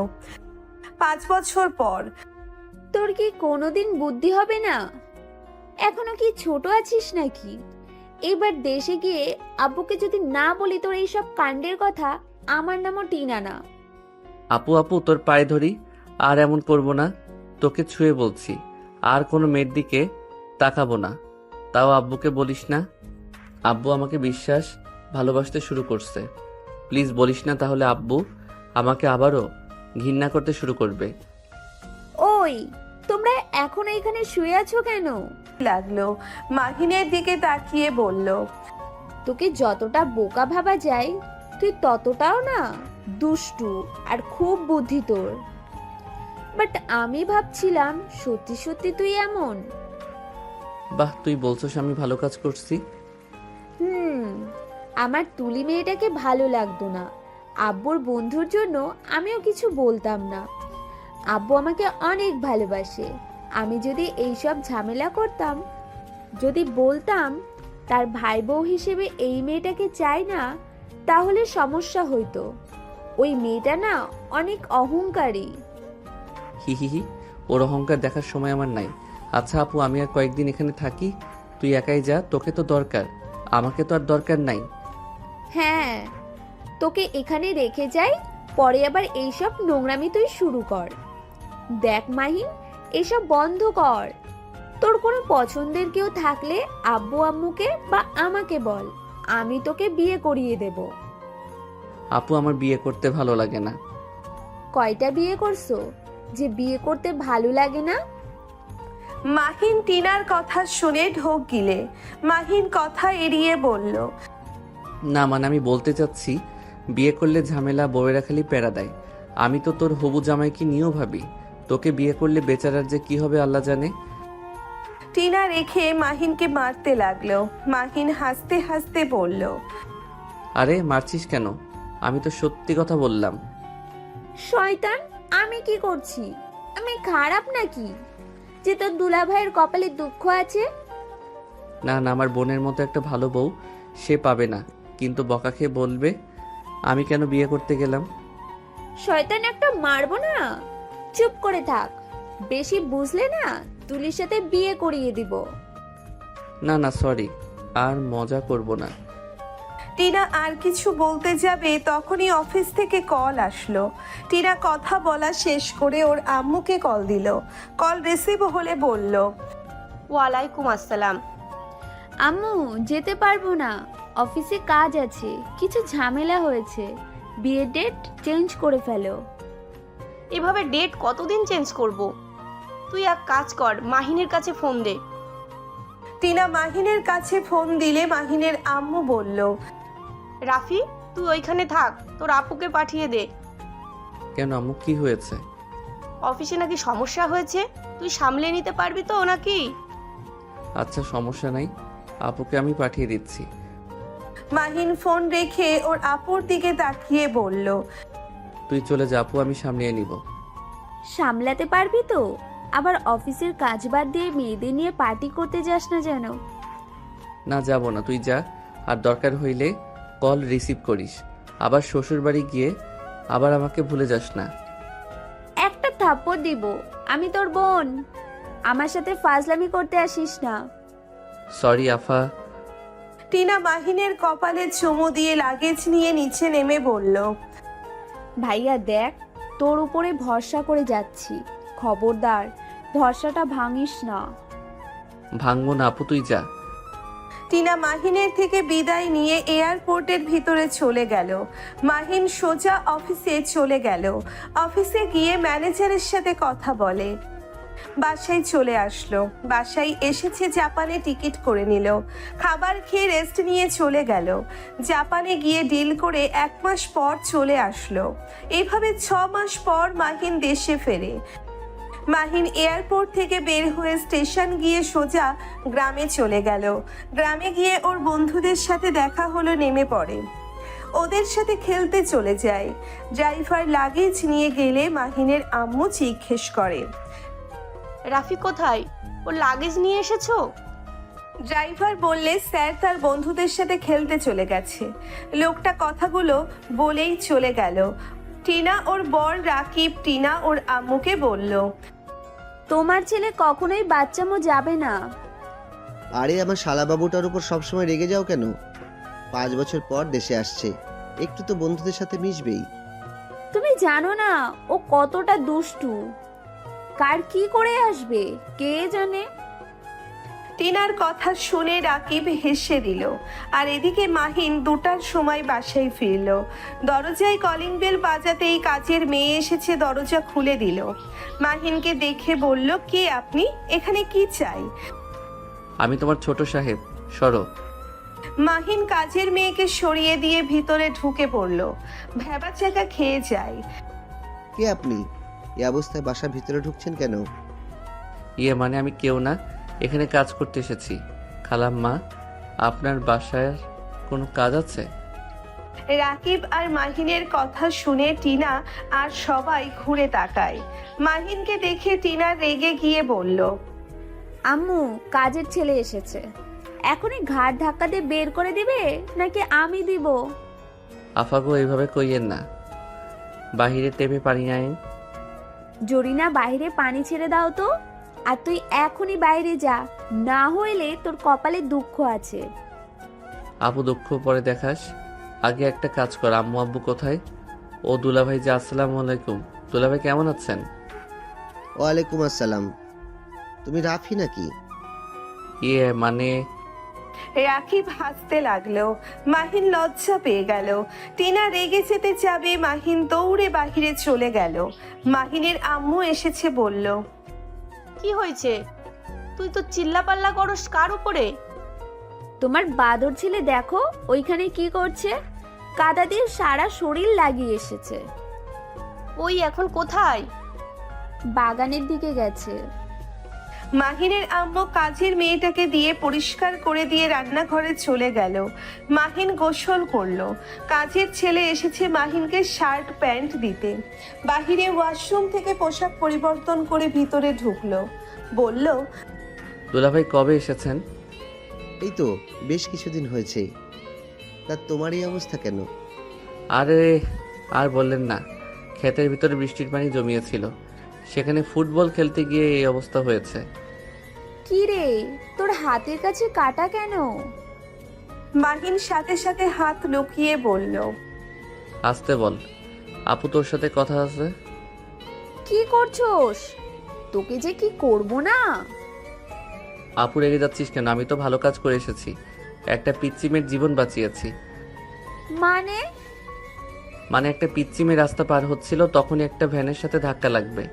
5 বছর পর। তোর কি কোনোদিন বুদ্ধি হবে না? এখনো কি ছোট আছিস নাকি? এবার দেশে গিয়ে আব্বুকে যদি না বলি তোর এইসব কাণ্ডের কথা, আমার নামও টিনা না। আপু আপু তোর পায়ে ধরি, আর এমন করব না। তোকে ছুঁয়ে বলছি, আর কোনো মেয়ের দিকে তাকাবো না। তাও আব্বুকে বলিস না। আব্বু আমাকে বিশ্বাস ভালোবাসতে শুরু করছে। প্লিজ বলিস না, তাহলে আব্বু আমাকে আবারও ঘৃণা করতে শুরু করবে। ওই, তোমরা এখনো এখানে শুয়ে আছো কেন? লাগলো মাহিনের দিকে তাকিয়ে বলল, তোকে যতটা বোকা ভাবা যায় তুই ততটাও না, দুষ্টু আর খুব বুদ্ধি তোর। বাট আমি ভাবছিলাম সত্যি সত্যি তুই এমন। বাহ, তুই বলছস আমি ভালো কাজ করছি। আমার তুলি মেয়েটাকে ভালো লাগতো না। আব্বুর বন্ধুর জন্য আমিও কিছু বলতাম না। আব্বু আমাকে অনেক ভালোবাসে। আমি যদি এইসব ঝামেলা করতাম, যদি বলতাম তার ভাই বউ হিসেবে এই মেয়েটাকে চাই না, তাহলে সমস্যা হইতো। ওই মেয়েটা না অনেক অহংকারী। হি হি হি, ওর অহংকার দেখার সময় আমার নাই। আচ্ছা আপু, আমি আর কয়েকদিন এখানে থাকি, তুই একাই যা। তোকে তো দরকার, আমাকে তো আর দরকার নাই। হ্যাঁ, তোকে এখানে রেখে যাই, পরে আবার এইসব নোংরামি তুই শুরু কর। দেখ মাহিন, এসব বন্ধ কর। তোর কোনো পছন্দের কেউ থাকলে আব্বু আম্মুকে বা আমাকে বল, আমি তোকে বিয়ে করিয়ে দেব। আপু আমার বিয়ে করতে ভালো লাগে না। কয়টা বিয়ে করছো যে বিয়ে করতে ভালো লাগে না? মাহিন টিনার কথা শুনে ঢোক গিলে। মাহিন কথা এড়িয়ে বলল, না মানে আমি বলতে চাচ্ছি, বিয়ে করলে ঝামেলা, বউয়েরা খালি প্যারা দেয়। আমি তো তোর হবু জামাইকে নিয়েও ভাবি, তোকে বিয়ে করলে বেচারার যে কি হবে আল্লাহ জানে। টিনা রেখে মাহিনকে মারতে লাগলো। মাহিন হাসতে হাসতে বলল, আরে মারছিস কেন? আমি তো সত্যি কথা বললাম। শয়তান, আমি কি করছি? আমি খারাপ নাকি যে তোর দুলাভাইয়ের কপালে দুঃখ আছে? না না, আমার বোনের মতো একটা ভালো বউ সে পাবে না, কিন্তু বকা খেয়ে বলবে আমি কেন বিয়ে করতে গেলাম। শয়তান একটা, মারবো না? চুপ করে থাক। বেশি বুঝলে না তুলির সাথে বিয়ে করিয়ে দিব। না না সরি, আর মজা করব না। টিনা আর কিছু বলতে যাবে তখনই অফিস থেকে কল আসলো। টিনা কথা বলা শেষ করে ওর আম্মুকে কল দিল। কল রিসিভ হলে বলল, ওয়ালাইকুম আসসালাম। আম্মু, যেতে পারবো না, অফিসে কাজ আছে, কিছু ঝামেলা হয়েছে, বিয়ের ডেট চেঞ্জ করে ফেলো। এভাবে ডেট কতদিন চেঞ্জ করব? তুই এক কাজ কর, মাহিনের কাছে ফোন দে। টিনা মাহিনের কাছে ফোন দিলে মাহিনের আম্মু বলল, রাফি, তুই ওইখানে থাক, তোর আপুকে পাঠিয়ে দে। কেন আম্মু, কি হয়েছে? অফিসে নাকি সমস্যা হয়েছে, তুই সামলে নিতে পারবি তো নাকি? আচ্ছা সমস্যা নাই, আপুকে আমি পাঠিয়ে দিচ্ছি। মাহিন ফোন রেখে ওর আপুর দিকে তাকিয়ে বলল, তুই চলে যা আপু, আমি সামলিয়ে নিব। সামলাতে পারবি তো? আবার অফিসের কাজ বাদ দিয়ে মেয়েদের নিয়ে পার্টি করতে যাস না যেন। না যাব না, তুই যা। আর দরকার হইলে কল রিসিভ করিস। আবার শ্বশুর বাড়ি গিয়ে আবার আমাকে ভুলে যাস না। একটা থাপ্পড় দিব। আমি তোর বোন, আমার সাথে ফাজলামি করতে আসিস না। সরি আফা। টিনা মাহিনের কপালে চুমু দিয়ে লাগেজ নিয়ে নিচে নেমে বলল, ভাইয়া দেখ, তোর উপরে ভরসা করে যাচ্ছি, খবরদার ভরসাটা ভাঙিস না। ভাঙবো না আপু, তুই যা। টিনা মাহিনের থেকে বিদায় নিয়ে এয়ারপোর্টের ভিতরে চলে গেল। মাহিন সোজা অফিসে চলে গেল। অফিসে গিয়ে ম্যানেজারের সাথে কথা বলে। বাসায় চলে আসলো। বাসায় এসেছে, জাপানে টিকিট করে নিল। খাবার খেয়ে রেস্ট নিয়ে চলে গেল। জাপানে গিয়ে ডিল করে 1 মাস পর চলে আসলো। এভাবে 6 মাস পর মাহিন দেশে ফেরে। মাহিন এয়ারপোর্ট থেকে বের হয়ে স্টেশন গিয়ে সোজা গ্রামে চলে গেল। গ্রামে গিয়ে ওর বন্ধুদের সাথে দেখা হলো, নেমে পড়ে। ওদের সাথে খেলতে চলে যায়। ড্রাইভার লাগেজ নিয়ে গেলে মাহিনের আম্মু জিজ্ঞেস করে। রাফি কোথায়? ওর লাগেজ নিয়ে এসেছো? ড্রাইভার বললে স্যার তার বন্ধুদের সাথে খেলতে চলে গেছে। লোকটা কথাগুলো বলেই চলে গেল। টিনা ওর বর রাকিব টিনা ওর আম্মুকে বলল, তোমার ছেলে কখনোই বাচ্চামো যাবে না। আরে আমার শালাবাবুটার উপর সবসময় রেগে যাও কেন? 5 বছর পর দেশে আসছে, একটু তো বন্ধুদের সাথে মিশবেই। তুমি জানো না ও কতটা দুষ্টু। কার কি করে আসবে কে জানে। টিনার কথা শুনে রাকিব হেসে দিল। আর এদিকে মাহিন 2টার সময় বাসায় ফিরল। দরজায় কলিং বেল বাজাতেই কাজের মেয়ে এসেছে, দরজা খুলে দিল। মাহিনকে দেখে বলল, কে আপনি? এখানে কি চাই? আমি তোমার ছোট সাহেব, সরো। মাহিন কাজের মেয়েকে সরিয়ে দিয়ে ভিতরে ঢুকে পড়ল। ভ্যাবাচ্যাকা খেয়ে যায়। কে আপনি? এই অবস্থায় বাসার ভিতরে ঢুকছেন কেন? মানে আমি কেউ না, এখানে কাজ করতে এসেছি। খালাম্মা, আপনার বাসায় কোনো কাজ আছে? রাকিব আর মাহিনের কথা শুনে টিনা আর সবাই ঘুরে তাকায়। মাহিনকে দেখে টিনা রেগে গিয়ে বলল, আম্মু কাজের ছেলে এসেছে, এখনই ঘাট ধাক্কা দিয়ে বের করে দিবে নাকি আমি দিব? আফাগো এইভাবে কইয়েন না, বাহিরে টেপে পানি আইন। জরিনা বাইরে পানি ছেড়ে দাও তো। আর তুই এখনই বাইরে যা, না হইলে তোর কপালে দুঃখ আছে। আপু দুঃখ পরে দেখাস, আগে একটা কাজ কর। আম্মু আব্বু কোথায়? ও দুলাভাই যে, আসসালামু আলাইকুম। দুলাভাই কেমন আছেন? ওয়ালাইকুম আসসালাম। তুমি রাফি নাকি? মানে রাকিব হাসতে লাগলো। মাহিন লজ্জা পেয়ে গেল। টিনা রেগে যেতে যাবে, মাহিন দৌড়ে বাহিরে চলে গেল। মাহিনের আম্মু এসেছে, বলল, কি হয়েছে? তুই তো চিল্লাপাল্লা করস কার উপরে? তোমার বাদর ছেলে দেখো ওইখানে কি করছে, কাদা দিয়ে সারা শরীর লাগিয়ে এসেছে। ওই এখন কোথায়? বাগানের দিকে গেছে। মাহিনের আম্মু কাজের মেয়েটাকে দিয়ে পরিষ্কার করে দিয়ে রান্নাঘরে চলে গেল। মাহিন গোসল করলো। কাজের ছেলে এসেছে মাহিনকে শার্ট প্যান্ট দিতে। বাহিরে ওয়াশরুম থেকে পোশাক পরিবর্তন করে ভিতরে ঢুকলো। বলল, দুলাভাই কবে এসেছেন? এই তো বেশ কিছুদিন হয়েছে। তা তোমার এই অবস্থা কেন? আরে আর বললেন না, ক্ষেতের ভিতরে বৃষ্টির পানি জমিয়েছিল, সেখানে ফুটবল খেলতে গিয়ে এই অবস্থা হয়েছে। কি রে, তোর হাতের কাছে কাটা কেন? মাহিন সাথে সাথে হাত লুকিয়ে বলল, আসতে বল, আপু তোর সাথে কথা আছে। কি করছোস? তোকে যে কি করব না। আপু রেগে যাচ্ছিস কেন? আমি তো ভালো কাজ করে এসেছি, একটা পিচ্চিমের জীবন বাঁচিয়েছি। মানে একটা পিচ্চিমের রাস্তা পার হচ্ছিল, তখনই একটা ভ্যানের সাথে ধাক্কা লাগবে।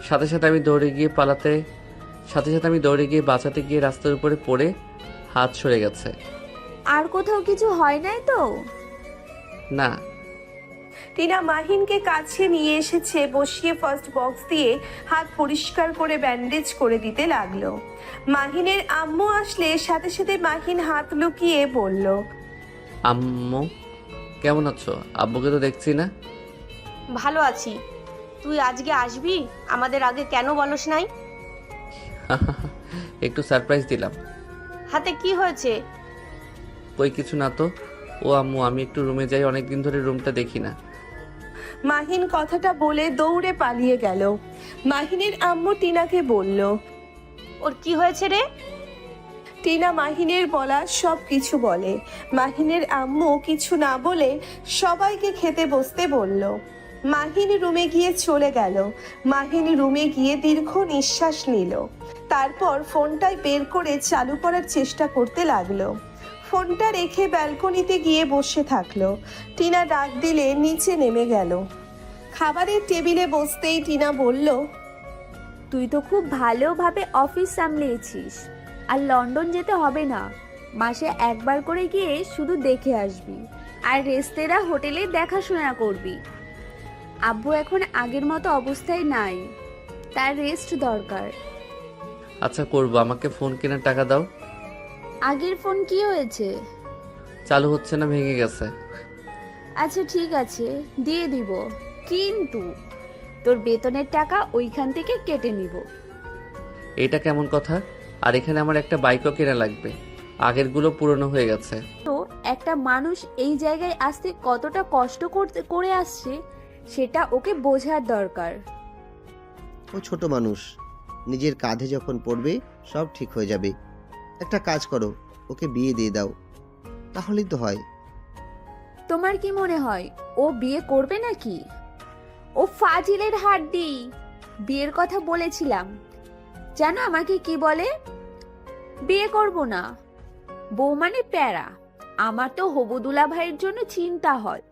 সাথে সাথে আমি দৌড়ে গিয়ে বাঁচাতে গিয়ে রাস্তার উপরে পড়ে হাত সরে গেছে। আর কোথাও কিছু হয় নাই তো? না। টিনা মাহিনকে কাছে নিয়ে এসেছে, বসিয়ে ফার্স্ট বক্স দিয়ে হাত পরিষ্কার করে ব্যান্ডেজ করে দিতে লাগলো। মাহিনের আম্মু আসলে সাথে সাথে মাহিন হাত লুকিয়ে বলল, আম্মু কেমন আছো? আব্বুকে তো দেখছি না। ভালো আছি। তুই আজকে আসবি, আমাদের আগে কেন বলস নাই? একটু সারপ্রাইজ দিলাম। হাতে কি হয়েছে? কই কিছু না তো। ও আম্মু, আমি একটু রুমে যাই, অনেকদিন ধরে রুমটা দেখি না। মাহিন কথাটা বলে দৌড়ে পালিয়ে গেল। মাহিনের আম্মু টিনাকে বলল, ওর কি হয়েছে রে? টিনা মাহিনের বলা সব কিছু বলে। মাহিনের আম্মু কিছু না বলে সবাইকে খেতে বসতে বলল। মাহিন রুমে গিয়ে চলে গেল। মাহিন রুমে গিয়ে দীর্ঘ নিঃশ্বাস নিল। তারপর ফোনটাই বের করে চালু করার চেষ্টা করতে লাগলো। ফোনটা রেখে ব্যালকনিতে গিয়ে বসে থাকলো। টিনা ডাক দিলে নিচে নেমে গেল। খাবারের টেবিলে বসতেই টিনা বলল, তুই তো খুব ভালোভাবে অফিস সামলিয়েছিস, আর লন্ডন যেতে হবে না। মাসে একবার করে গিয়ে শুধু দেখে আসবি, আর রেস্তেরা হোটেলে দেখাশোনা করবি। আব্বু এখন আগের মতো অবস্থায় নাই, তার রেস্ট দরকার। আচ্ছা করবো, আমাকে ফোন কেনার টাকা দাও। আগের ফোন কি হয়েছে? চালু হচ্ছে না, ভেঙে গেছে। আচ্ছা ঠিক আছে, দিয়ে দিব, কিন্তু তোর বেতনের টাকা ওইখান থেকে কেটে নিব। এটা কেমন কথা? আর এখানে আমার একটা বাইকও কেনা লাগবে, আগেরগুলো পুরনো হয়ে গেছে। তো একটা মানুষ এই জায়গায় আসতে কতটা কষ্ট করে আসছে সেটা ওকে বোঝার দরকার। ও ছোট মানুষ, নিজের কাঁধে যখন পড়বে সব ঠিক হয়ে যাবে। একটা কাজ করো, ওকে বিয়ে দিয়ে দাও, তাহলেই তো হয়। তোমার কি মনে হয় ও বিয়ে করবে নাকি? ও ফাজিলের হাড্ডি। বিয়ের কথা বলেছিলাম, জানো আমাকে কি বলে? বিয়ে করব না, বউ মানে প্যারা। আমার তো হবুদুলা ভাইয়ের জন্য চিন্তা হয়,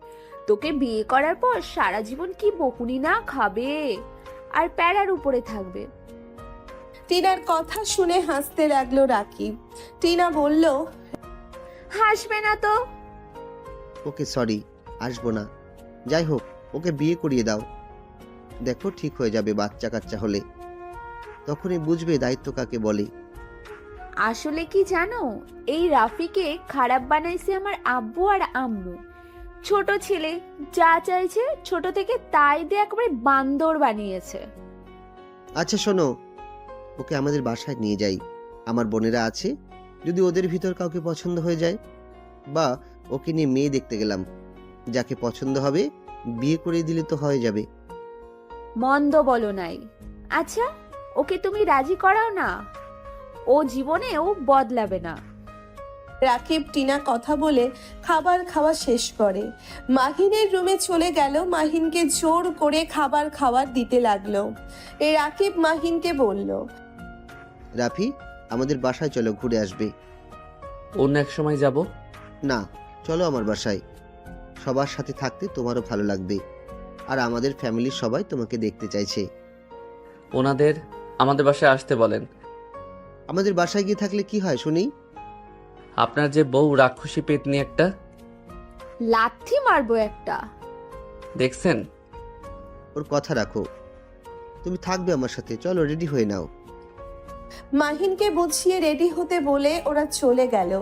তোকে বিয়ে করার পর সারা জীবন কি বকুনি না খাবে, আর প্যারার উপরে থাকবে। টিনার কথা শুনে হাসতে লাগলো রাকিব। টিনা বলল, হাসবে না তো? ওকে সরি, আসবো না। যাই হোক, ওকে বিয়ে করিয়ে দাও, দেখো ঠিক হয়ে যাবে। বাচ্চা কাচ্চা হলে তখনই বুঝবে দায়িত্ব কাকে বলে। আসলে কি জানো, এই রাফিকে খারাপ বানাইছে আমার আব্বু আর আম্মু। ছোট ছেলে যা চাইছে ছোট থেকে তাই দিয়ে একেবারে বান্দর বানিয়েছে। আচ্ছা শোনো, ওকে আমাদের বাসায় নিয়ে যাই, আমার বোনেরা আছে, যদি ওদের ভিতর কাউকে পছন্দ হয়ে যায়, বা ওকে নিয়ে মেয়ে দেখতে গেলাম, যাকে পছন্দ হবে বিয়ে করে দিলে তো হয়ে যাবে। মন্দ বলো নাই। আচ্ছা ওকে তুমি রাজি করাও না, ও জীবনেও বদলাবে না। রাকিব টিনা কথা বলে খাবার খাওয়া শেষ করে মাহিনের রুমে চলে গেল। মাহিনকে জোর করে খাবার দিতে লাগলো। রাকিব মাহিনকে বলল, রাফি, আমাদের বাসায় চলো, ঘুরে আসবে। অন্য এক সময় যাব। না, চলো আমার বাসায়, সবার সাথে থাকতে তোমারও ভালো লাগবে, আর আমাদের ফ্যামিলির সবাই তোমাকে দেখতে চাইছে। ওনাদের আমাদের বাসায় আসতে বলেন। আমাদের বাসায় গিয়ে থাকলে কি হয় শুনি? আপনার যে বউ রাক্ষসী পেতনি একটা, লাথি মারবো একটা। দেখছেন? ওর কথা রাখো, তুমি থাকবে আমার সাথে, চলো রেডি হয়ে নাও। মাহিনকে বুঝিয়ে রেডি হতে বলে ওরা চলে গেল।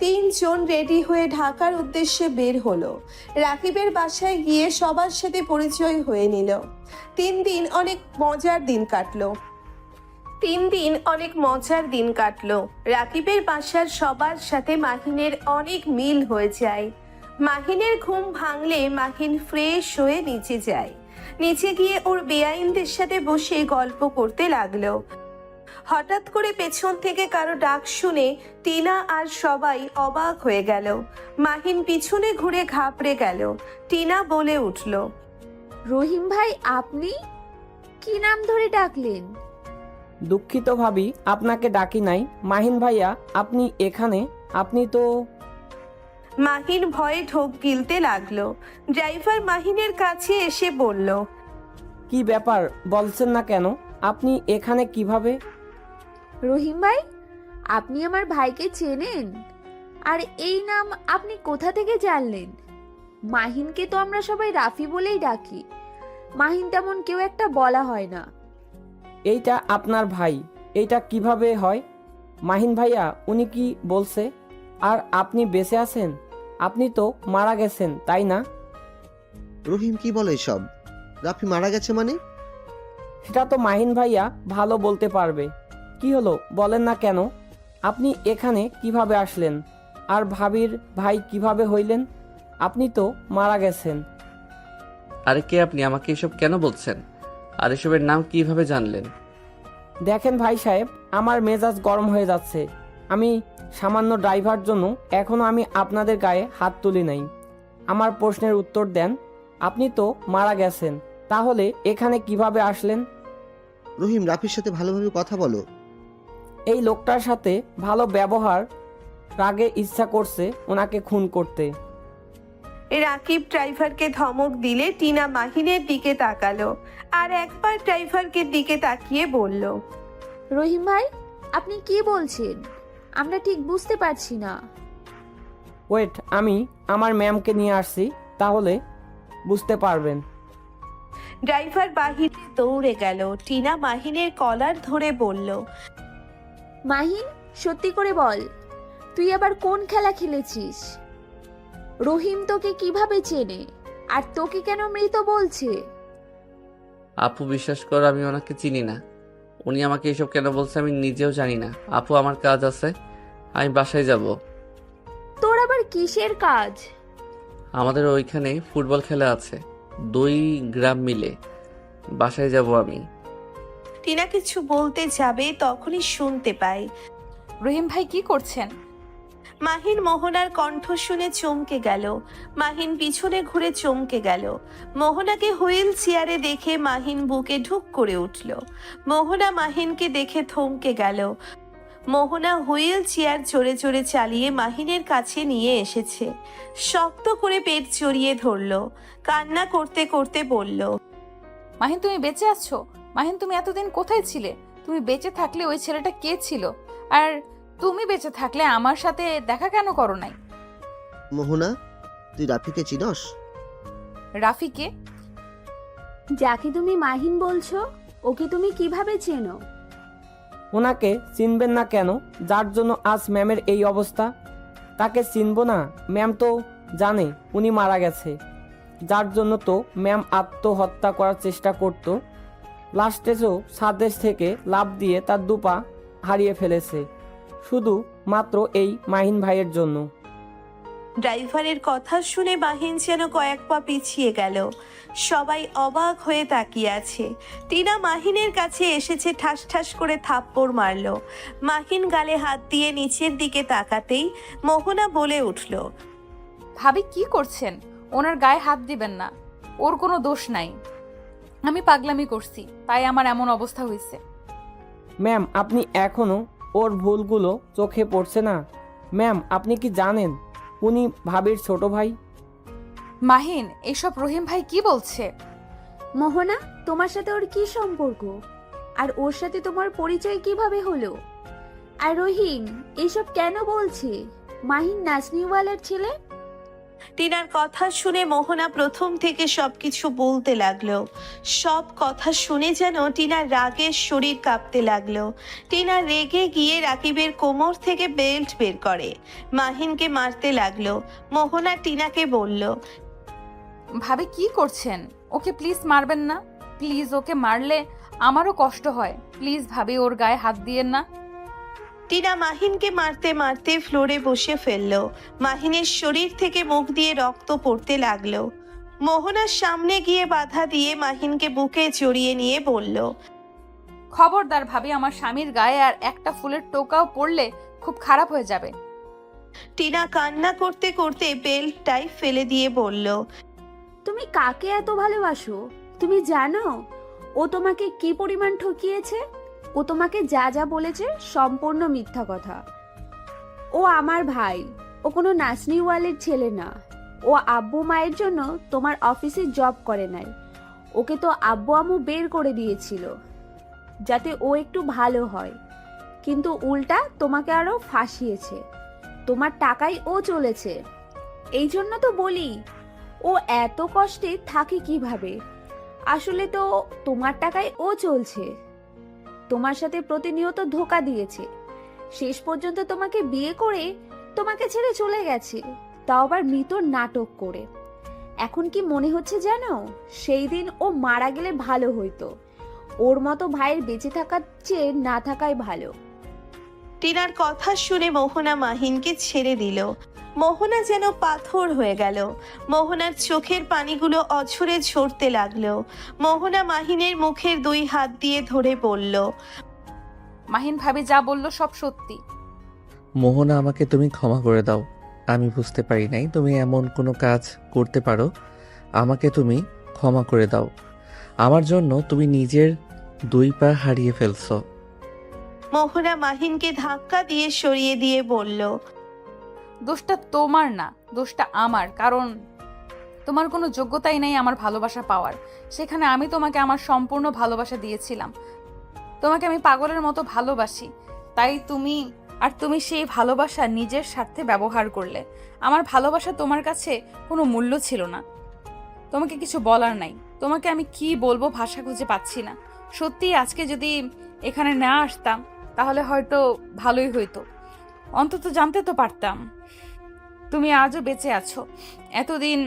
তিনজন রেডি হয়ে ঢাকার উদ্দেশ্যে বের হলো। রাকিবের বাসায় গিয়ে সবার সাথে পরিচয় হয়ে নিল। 3 দিন অনেক মজার দিন কাটলো। রাকিবের বাসার সবার সাথে মাহিনের অনেক মিল হয়ে যায়। মাহিনের ঘুম ভাঙলে মাহিন ফ্রেশ হয়ে নিচে যায়। নিচে গিয়ে ওর বেআইনদের সাথে বসে গল্প করতে লাগলো। হঠাৎ করে পেছন থেকে কারো ডাক শুনে টিনা আর সবাই অবাক হয়ে গেল। মাহিন পিছনে ঘুরে ঘাবড়ে গেল। টিনা বলে উঠল, রহিম ভাই, আপনি কি নাম ধরে ডাকলেন? দুঃখিত ভাবি, আপনাকে ডাকি নাই। মাহিন ভাইয়া, আপনি এখানে? আপনি তো... মাহিন ভয়ে ঢোক গিলতে লাগলো। ড্রাইভার মাহিনের কাছে এসে বলল, কি ব্যাপার বলছেন না কেন? আপনি এখানে কিভাবে? রহিম ভাই, আপনি আমার ভাইকে চেনেন? আর এই নাম আপনি কোথা থেকে জানলেন? মাহিনকে তো আমরা সবাই রাফি বলেই ডাকি, মাহিন তেমন কেউ একটা বলা হয় না। এইটা আপনার ভাই, এইটা কিভাবে হয়? মাহিন ভাইয়া, উনি কি বলছে? আর আপনি বেঁচে আছেন? আপনি তো মারা গেছেন, তাই না? রহিম কি বলে সব? রাফি মারা গেছে মানে? সেটা তো মাহিন ভাইয়া ভালো বলতে পারবে। কি হলো বলেন না কেন? আপনি এখানে কিভাবে আসলেন? আর ভাবির ভাই কিভাবে হইলেন? আপনি তো মারা গেছেন। আরে কে আপনি? আমাকে এসব কেন বলছেন? আর এসবের নাম কিভাবে জানলেন? দেখেন ভাই সাহেব, আমার মেজাজ গরম হয়ে যাচ্ছে। আমি সামান্য ড্রাইভার জন্য এখনো আমি আপনাদের গায়ে হাত তুলি নাই। আমার প্রশ্নের উত্তর দেন। আপনি তো মারা গেছেন, তাহলে এখানে কিভাবে আসলেন? রহিম, রাফির সাথে ভালোভাবে কথা বলো। এই লোকটার সাথে ভালো ব্যবহার, রাগে ইচ্ছা করছে ওনাকে খুন করতে। রাকিব ড্রাইভারকে ধমক দিলে টিনা মাহিনের দিকে তাকালো, আর একবার ড্রাইভারকে দিকে তাকিয়ে বলল, রহিম ভাই, আপনি কি বলছেন? আমরা ঠিক বুঝতে পারছি না। ওয়েট, আমি আমার ম্যামকে নিয়ে আসছি, তাহলে বুঝতে পারবেন। ড্রাইভার বাহিরে দৌড়ে গেল। টিনা মাহিনের কলার ধরে বলল, মাহিন, সত্যি করে বল, তুই আবার কোন খেলা খেলেছিস? রহিম তোকে কিভাবে চেনে আর তোকে কেন মৃত বলছে? আপু বিশ্বাস করো, আমি ওনাকে চিনি না। উনি আমাকে এসব কেন বলছে আমি নিজেও জানি না। আপু আমার কাজ আছে, আমি বাসায় যাব। তোর আবার কিসের কাজ? আমাদের ওইখানে ফুটবল খেলা আছে, 2 গ্রাম মিলে। বাসায় যাব আমি। টিনা কিছু বলতে যাবে তখনই শুনতে পায় রহিম ভাই কি করছেন? মাহিন মোহনার কণ্ঠ শুনে চমকে গেল। মাহিন পিছনে ঘুরে চমকে গেল। মোহনাকে হুইল চেয়ারে দেখে মাহিন বুকে ঢুক করে উঠল। মোহনা মাহিনকে দেখে থমকে গেল। মোহনা হুইল চেয়ার জোরে জোরে চালিয়ে মাহিনের কাছে নিয়ে এসেছে। শক্ত করে পেট জড়িয়ে ধরল। কান্না করতে করতে বলল, মাহিন তুমি বেঁচে আছো? মাহিন তুমি এতদিন কোথায় ছিলে? তুমি বেঁচে থাকলে ওই ছেলেটা কে ছিল? আর তুমি বেঁচে থাকলে আমার সাথে দেখা কেন করো নাই? মোহনা, তুই রাফিকে চিনস? রাফিকে? যাকে তুমি মাহিন বলছো, ওকে তুমি কিভাবে চেনো? ওনাকে চিনবেন না কেন? যার জন্য আজ ম্যামের এই অবস্থা। তাকে চিনবো না? ম্যাম তো জানে উনি মারা গেছে। যার জন্য তো ম্যাম আত্মহত্যা করার চেষ্টা করত। লাস্টেজও সাদেশ থেকে লাফ দিয়ে তার দুপা হারিয়ে ফেলেছে, শুধু মাত্র এই মাহিন ভাইয়ের জন্য। ড্রাইভারের কথা শুনে মাহিন যেন কয়েক পা পিছিয়ে গেল। সবাই অবাক হয়ে তাকিয়ে আছে। টিনা মাহিনের কাছে এসেছে, ঠাস ঠাস করে থাপ্পড় মারল। মাহিন গালে হাত দিয়ে নিচের দিকে তাকাতেই মোহনা বলে উঠল, ভাবি কি করছেন? ওনার গায়ে হাত দিবেন না, ওর কোনো দোষ নাই। আমি পাগলামি করছি, তাই আমার এমন অবস্থা হয়েছে। ম্যাম, আপনি এখনো ওর ভুলগুলো চোখে পড়ছে না? ম্যাম, আপনি কি জানেন উনি ভাবির ছোট ভাই? মাহিন, এসব রহিম ভাই কি বলছে? মোহনা, তোমার সাথে ওর কি সম্পর্ক? আর ওর সাথে তোমার পরিচয় কিভাবে হলো? আর রহিম এসব কেন বলছে? মাহিন নাজনিওয়ালার ছেলে। টিনার কথা শুনে মোহনা প্রথম থেকে সবকিছু বলতে লাগলো। সব কথা শুনে যেন টিনার রাগের শরীর কাঁপতে লাগলো। টিনা রেগে গিয়ে রাকিবের কোমর থেকে বেল্ট বের করে মাহিনকে মারতে লাগলো। মোহনা টিনাকে বলল, ভাবি কি করছেন? ওকে প্লিজ মারবেন না। প্লিজ, ওকে মারলে আমারও কষ্ট হয়। প্লিজ ভাবি, ওর গায়ে হাত দিয়েন না। টিনা মাহিনকে মারতে মারতে ফ্লোরে বসে ফেলল। মাহিনের শরীর থেকে মুখ দিয়ে রক্ত পড়তে লাগলো। মোহনার সামনে গিয়ে বাধা দিয়ে মাহিনকে বুকে জড়িয়ে নিয়ে বলল, খবরদার ভাবি, আমার স্বামীর গায়ে আর একটা ফুলের টোকাও পড়লে খুব খারাপ হয়ে যাবে। টিনা কান্না করতে করতে বেল্টটাই ফেলে দিয়ে বলল, তুমি কাকে এত ভালোবাসো? তুমি জানো ও তোমাকে কি পরিমাণ ঠকিয়েছে? ও তোমাকে যা যা বলেছে সম্পূর্ণ মিথ্যা কথা। ও আমার ভাই, ও কোনো নাজনিওয়ালের ছেলে না। ও আব্বু মায়ের জন্য তোমার অফিসে জব করে নাই। ওকে তো আব্বু আম্মু বের করে দিয়েছিল যাতে ও একটু ভালো হয়, কিন্তু উল্টা তোমাকে আরো ফাঁসিয়েছে। তোমার টাকায় ও চলেছে। এই জন্য তো বলি, ও এত কষ্টে থাকে কিভাবে? আসলে তো তোমার টাকায় ও চলছে। তোমার সাথে প্রতিনিয়ত ধোঁকা দিয়েছে। শেষ পর্যন্ত তোমাকে বিয়ে করে তোমাকে ছেড়ে চলে গেছে, তাও আবার মৃত নাটক করে। এখন কি মনে হচ্ছে জানো, সেই দিন ও মারা গেলে ভালো হইতো। ওর মতো ভাইয়ের বেঁচে থাকার চেয়ে না থাকাই ভালো। টিনার কথা শুনে মোহনা মাহিনকে ছেড়ে দিল। মোহনা যেন পাথর হয়ে গেল। মোহনার চোখের পানিগুলো অঝরে ঝরতে লাগলো। মোহনা মাহিনের মুখের 2 হাত দিয়ে ধরে বলল, মাহিন ভাবি যা বললো সব সত্যি। মোহনা, আমাকে তুমি ক্ষমা করে দাও। আমি বুঝতে পারি নাই তুমি এমন কোনো কাজ করতে পারো। আমাকে তুমি ক্ষমা করে দাও। আমার জন্য তুমি নিজের 2 পা হারিয়ে ফেলছো। মোহনা মাহিনকে ধাক্কা দিয়ে সরিয়ে দিয়ে বলল, দোষটা তোমার না, দোষটা আমার। কারণ তোমার কোনো যোগ্যতাই নেই আমার ভালোবাসা পাওয়ার। সেখানে আমি তোমাকে আমার সম্পূর্ণ ভালোবাসা দিয়েছিলাম। তোমাকে আমি পাগলের মতো ভালোবাসি, তাই তুমি সেই ভালোবাসা নিজের স্বার্থে ব্যবহার করলে। আমার ভালোবাসা তোমার কাছে কোনো মূল্য ছিল না। তোমাকে কিছু বলার নাই। তোমাকে আমি কি বলবো ভাষা খুঁজে পাচ্ছি না। সত্যি আজকে যদি এখানে না আসতাম তাহলে হয়তো ভালোই হইতো, অন্তত জানতে তো পারতাম। তুমি আজও বেঁচে আছো। এতদিন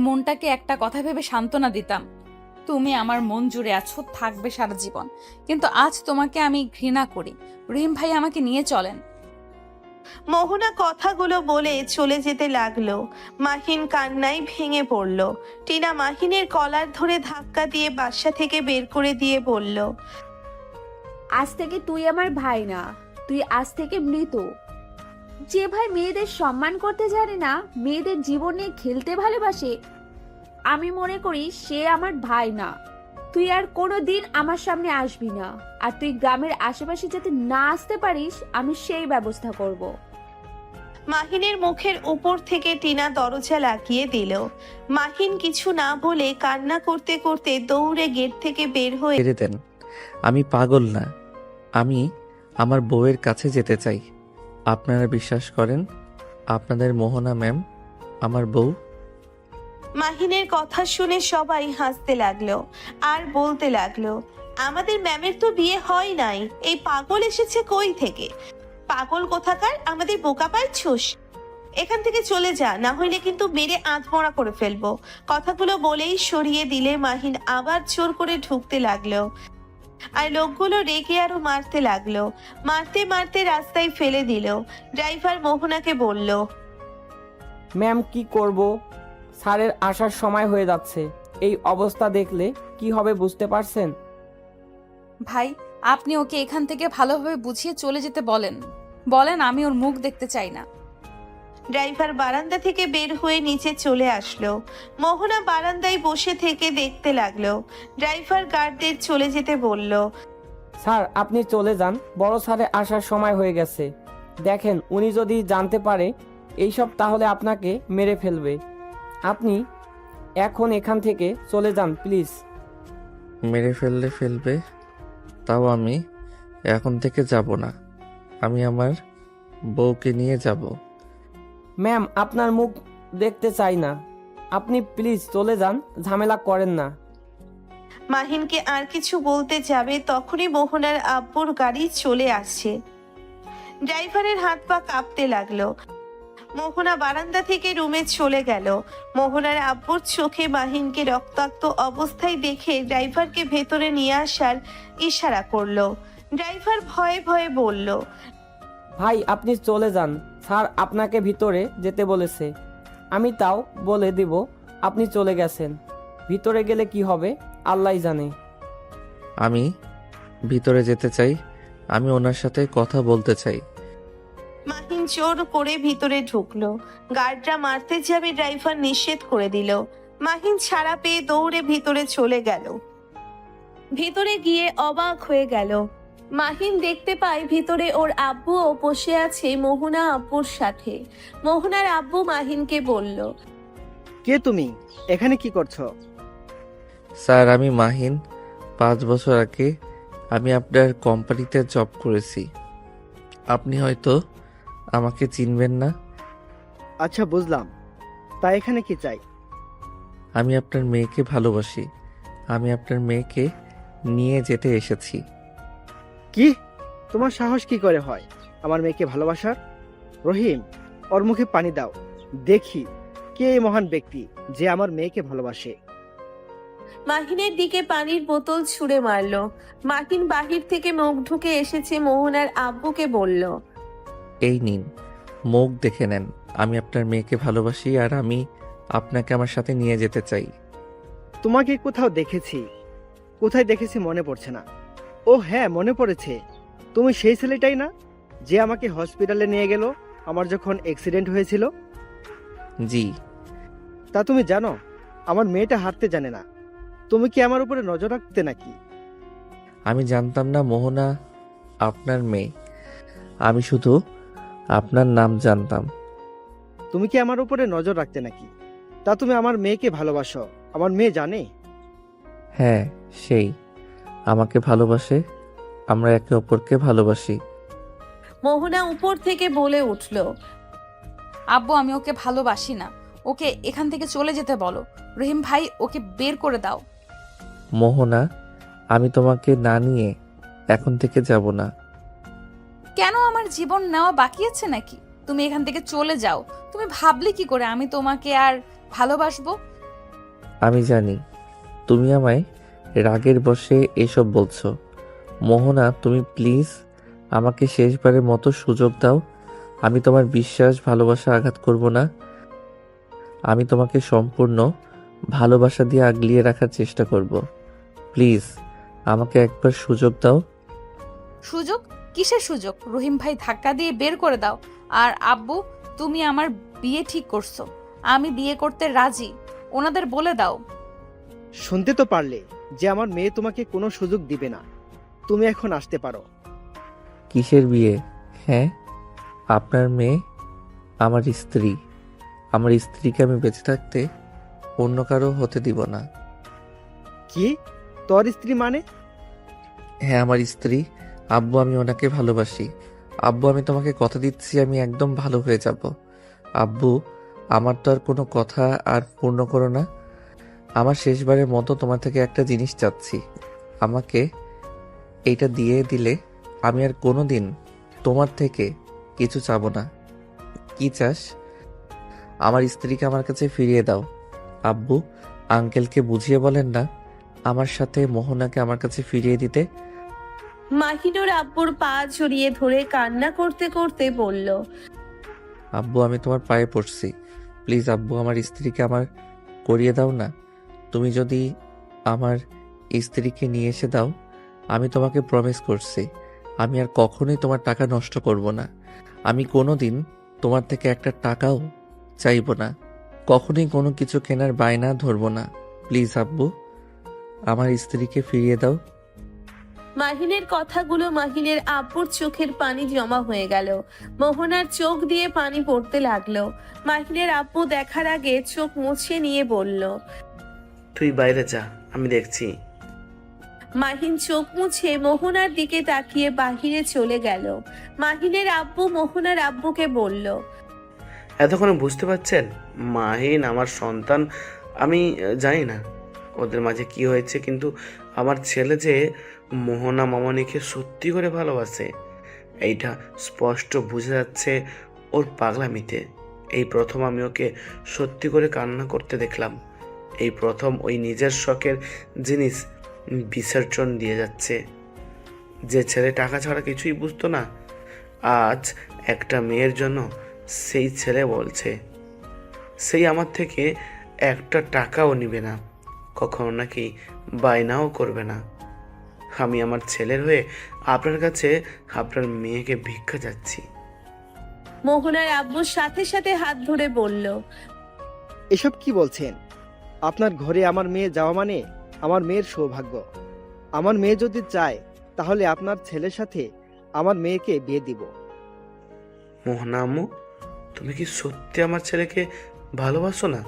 মনটাকে একটা কথা ভেবে সান্ত্বনা দিতাম, তুমি আমার মন জুড়ে আছো, থাকবে সারা জীবন। কিন্তু আজ তোমাকে আমি ঘৃণা করি। রহিম ভাই আমাকে নিয়ে চলেন। মোহনা কথাগুলো বলে চলে যেতে লাগলো। মাহিন কান্নায় ভেঙে পড়ল। টিনা মাহিনের কলার ধরে ধাক্কা দিয়ে বাসা থেকে বের করে দিয়ে বলল, আজ থেকে তুই আমার ভাই না, তুই আজ থেকে মৃত। যে ভাই মেয়েদের সম্মান করতে জানে না, মেয়েদের জীবন নিয়ে খেলতে ভালোবাসে, আমি মনে করি সে আমার ভাই না। তুই আর কোনোদিন আমার সামনে আসবি না, আর তুই গ্রামের আশেপাশে যাতে না আসতে পারিস আমি সেই ব্যবস্থা করব। মাহিনের মুখের উপর থেকে টিনা দরজা লাগিয়ে দিল। মাহিন কিছু না বলে কান্না করতে করতে দৌড়ে গেট থেকে বের হয়ে ছেড়ে দেন, আমি পাগল না। আমি আমার বউয়ের কাছে যেতে চাই। আপনারা বিশ্বাস করেন আপনাদের মোহনা ম্যাম আমার বউ? মাহিনের কথা শুনে সবাই হাসতে লাগলো আর বলতে লাগলো, আমাদের ম্যামের তো বিয়ে হয় নাই, এই পাগল এসেছে কই থেকে? পাগল কোথাকার, আমাদের বোকা পাইছুস? এখান থেকে চলে যা, না হইলে কিন্তু মেরে আধমরা করে ফেলবো। কথাগুলো বলেই সরিয়ে দিলে মাহিন আবার জোর করে ঢুকতে লাগলো। আর লোকগুলো রেগে আরো মারতে লাগলো। মারতে মারতে রাস্তায় ফেলে দিল। ড্রাইভার মোহনাকে বলল, ম্যাম কি করব? স্যারের আসার সময় হয়ে যাচ্ছে। এই অবস্থা দেখলে কি হবে বুঝতে পারছেন? ভাই, আপনি ওকে এখান থেকে ভালোভাবে বুঝিয়ে চলে যেতে বলেন। বলেন আমি ওর মুখ দেখতে চাই না। ড্রাইভার বারান্দা থেকে বের হয়ে নিচে চলে আসলো। মোহনা বারান্দায় বসে থেকে দেখতে লাগলো। ড্রাইভার গার্ডদের চলে যেতে বলল, স্যার আপনি চলে যান, বড় স্যারের আসার সময় হয়ে গেছে। দেখেন উনি যদি জানতে পারে এইসব তাহলে আপনাকে মেরে ফেলবে। আপনি এখন এখান থেকে চলে যান প্লিজ। মেরে ফেলবে, তাও আমি এখন থেকে যাব না। আমি আমার বউকে নিয়ে যাব। ম্যাম আপনার মুখ দেখতে চাই না, আপনি প্লিজ চলে যান, ঝামেলা করেন না। মাহিনকে আর কিছু বলতে যাবে তখনই মোহনার আব্বুর গাড়ি চলে আসছে। ড্রাইভারের হাত পা কাঁপতে লাগলো। মোহনা বারান্দা থেকে রুমে চলে গেল। মোহনার আব্বুর চোখে মাহিনকে রক্তাক্ত অবস্থায় দেখে ড্রাইভারকে ভেতরে নিয়ে আসার ইশারা করলো। ড্রাইভার ভয়ে ভয়ে বলল, ভাই আপনি চলে যান, স্যার আপনাকে ভিতরে যেতে বলেছে। আমি তাও বলে দিব আপনি চলে গেছেন। ভিতরে গেলে কি হবে আল্লাহই জানে। আমি ভিতরে যেতে চাই, আমি ওনার সাথে কথা বলতে চাই। মাহিন জোর করে ভিতরে ঢুকলো। গার্ডরা মারতে যাবে, ড্রাইভার নিষেধ করে দিল। মাহিন ছাড়া পেয়ে দৌড়ে ভিতরে চলে গেল। ভিতরে গিয়ে অবাক হয়ে গেল। মাহিন দেখতে পায় ভিতরে ওর আব্বুও বসে আছে মোহনা আব্বুর সাথে। মোহনার আব্বু মাহিনকে বলল, কে তুমি? এখানে কি করছো? স্যার আমি মাহিন। 5 বছর আগে আমি আপনার কোম্পানিতে জব করেছি। আপনি হয়তো আমাকে চিনবেন না। আচ্ছা বুঝলাম, তা এখানে কি চাই? আমি আপনার মেয়েকে ভালোবাসি। আমি আপনার মেয়েকে নিয়ে যেতে এসেছি। কি? তোমার সাহস কি করে হয় আমার মেয়েকে ভালোবাসার? রহিম, ওর মুখে পানি দাও, দেখি কে এই মহান ব্যক্তি যে আমার মেয়েকে ভালোবাসে। মাহিনের দিকে পানির বোতল ছুঁড়ে মারলো। মাহিন বাহির থেকে মুখ ঢুকে এসেছে মোহনার আব্বুকে বলল, এই নিন, মুখ দেখে নেন। আমি আপনার মেয়েকে ভালোবাসি আর আমি আপনাকে আমার সাথে নিয়ে যেতে চাই। তোমাকে কোথাও দেখেছি, কোথায় দেখেছি মনে পড়ছে না। ও হ্যাঁ, মনে পড়েছে, তুমি সেই ছেলেটাই না যে আমাকে হসপিটালে নিয়ে গেল আমার যখন অ্যাক্সিডেন্ট হয়েছিল? জি। তা তুমি জানো আমার মেয়েটা হাঁটতে জানে না, তুমি কি আমার উপরে নজর রাখতে নাকি? আমি জানতাম না মোহনা আপনার মেয়ে। আমি শুধু আপনার নাম জানতাম। তুমি কি আমার উপরে নজর রাখতে নাকি? তা তুমি আমার মেয়েকে ভালোবাসো, আমার মেয়ে জানে? হ্যাঁ, সেই আমাকে ভালোবাসে। আমরা একে অপরকে ভালোবাসি। মোহনা উপর থেকে বলে উঠল, আব্বু আমি ওকে ভালোবাসি না, ওকে এখান থেকে চলে যেতে বলো। রহিম ভাই ওকে বের করে দাও। মোহনা, আমি তোমাকে না নিয়ে এখন থেকে যাব না। কেন, আমার জীবন নেওয়া বাকি আছে নাকি? তুমি এখান থেকে চলে যাও। তুমি ভাবলে কি করে আমি তোমাকে আর ভালোবাসবো? আমি জানি তুমি আমায় রাগের বশে এসব বলছো। মোহনা, তুমি প্লিজ আমাকে শেষবারের মতো সুযোগ দাও। আমি তোমার বিশ্বাস ভালোবাসা আঘাত করব না। আমি তোমাকে সম্পূর্ণ ভালোবাসা দিয়ে আগলিয়ে রাখার চেষ্টা করব। প্লিজ আমাকে একবার সুযোগ দাও। সুযোগ? কিসের সুযোগ? রহিম ভাই ধাক্কা দিয়ে বের করে দাও। আর আব্বু, তুমি আমার বিয়ে ঠিক করছো, আমি বিয়ে করতে রাজি, ওনাদের বলে দাও। শুনতে তো পারলে যে আমার মেয়ে তোমাকে কোনো সুযোগ দিবে না। তুমি এখন আসতে পারো। কিসের বিয়ে? হ্যাঁ, আপনার মেয়ে আমার স্ত্রী। আমার স্ত্রীকে আমি বেঁচে থাকতে অন্য কারো হতে দিব না। কি? তোর স্ত্রী মানে? হ্যাঁ, আমার স্ত্রী। আব্বু, আমি ওনাকে ভালোবাসি। আব্বু, আমি তোমাকে কথা দিচ্ছি আমি একদম ভালো হয়ে যাব। আব্বু, আমার তো আর কোনো কথা আর পূর্ণ করো না। আমার শেষবারের মতো তোমার থেকে একটা জিনিস চাচ্ছি। আমাকে এইটা দিয়ে দিলে আমি আর কোনো দিন তোমার থেকে কিছু চাবো না। কি চাস? আমার স্ত্রীকে আমার কাছে ফিরিয়ে দাও। আব্বু, আঙ্কেলকে বুঝিয়ে বলেন না আমার সাথে মোহনাকে আমার কাছে ফিরিয়ে দিতে। মাহিনুর আব্বুর পা জড়িয়ে ধরে কান্না করতে করতে বলল, আব্বু, আমি তোমার পায়ে পড়ছি। প্লিজ আব্বু, আমার স্ত্রীকে আমার করিয়ে দাও না। তুমি যদি আমার স্ত্রীকে নিয়ে এসে দাও, আমি তোমাকে প্রমিস করছি আমি আর কখনোই তোমার টাকা নষ্ট করব না। আমি কোনো দিন তোমার থেকে একটা টাকাও চাইব না। কখনোই কোনো কিছু কেনার বায়না ধরবো না। প্লিজ আব্বু, আমার স্ত্রীকে ফিরিয়ে দাও। মাহিনের কথাগুলো মাহিনের আব্বুর চোখের পানি জমা হয়ে গেল। মোহনার চোখ দিয়ে পানি পড়তে লাগলো। মাহিনের আব্বু দেখার আগে চোখ মুছে নিয়ে বলল, তুই বাইরে যা, আমি দেখছি। মাহিন চোখ মুছে মোহনার দিকে তাকিয়ে বাহিরে চলে গেল। মাহিনের আব্বু মোহনার আব্বুকে বলল, এতক্ষণে বুঝতে পারছেন মাহিন আমার সন্তান। আমি জানি না ওদের মাঝে কি হয়েছে, কিন্তু আমার ছেলে যে মোহনা মামনিকে সত্যি করে ভালোবাসে এইটা স্পষ্ট বোঝা যাচ্ছে ওর পাগলামিতে। এই প্রথম আমি ওকে সত্যি করে কান্না করতে দেখলাম। এই প্রথম ওই নিজের শখের জিনিস বিসর্জন দিয়ে যাচ্ছে। যে ছেলে টাকা ছাড়া কিছুই বুঝতো না, আজ একটা মেয়ের জন্য সেই ছেলে বলছে সেই আমার থেকে একটা টাকাও নিবে না, কখনো নাকি বায়নাও করবে না। আমি আমার ছেলের হয়ে আপনার কাছে আপনার মেয়েকে ভিক্ষা যাচ্ছি। মোহনার আব্বুর সাথে সাথে হাত ধরে বলল, এসব কি বলছেন? আপনার ঘরে আমার মেয়ে যাওয়া মানে আমার মেয়ের সৌভাগ্য। আমার মেয়ে যদি চায় তাহলে আপনার ছেলের সাথে আমার মেয়েকে বিয়ে দিব। মোহনা আম্মু, তুমি কি সত্যি আমার ছেলেকে ভালোবাসো না?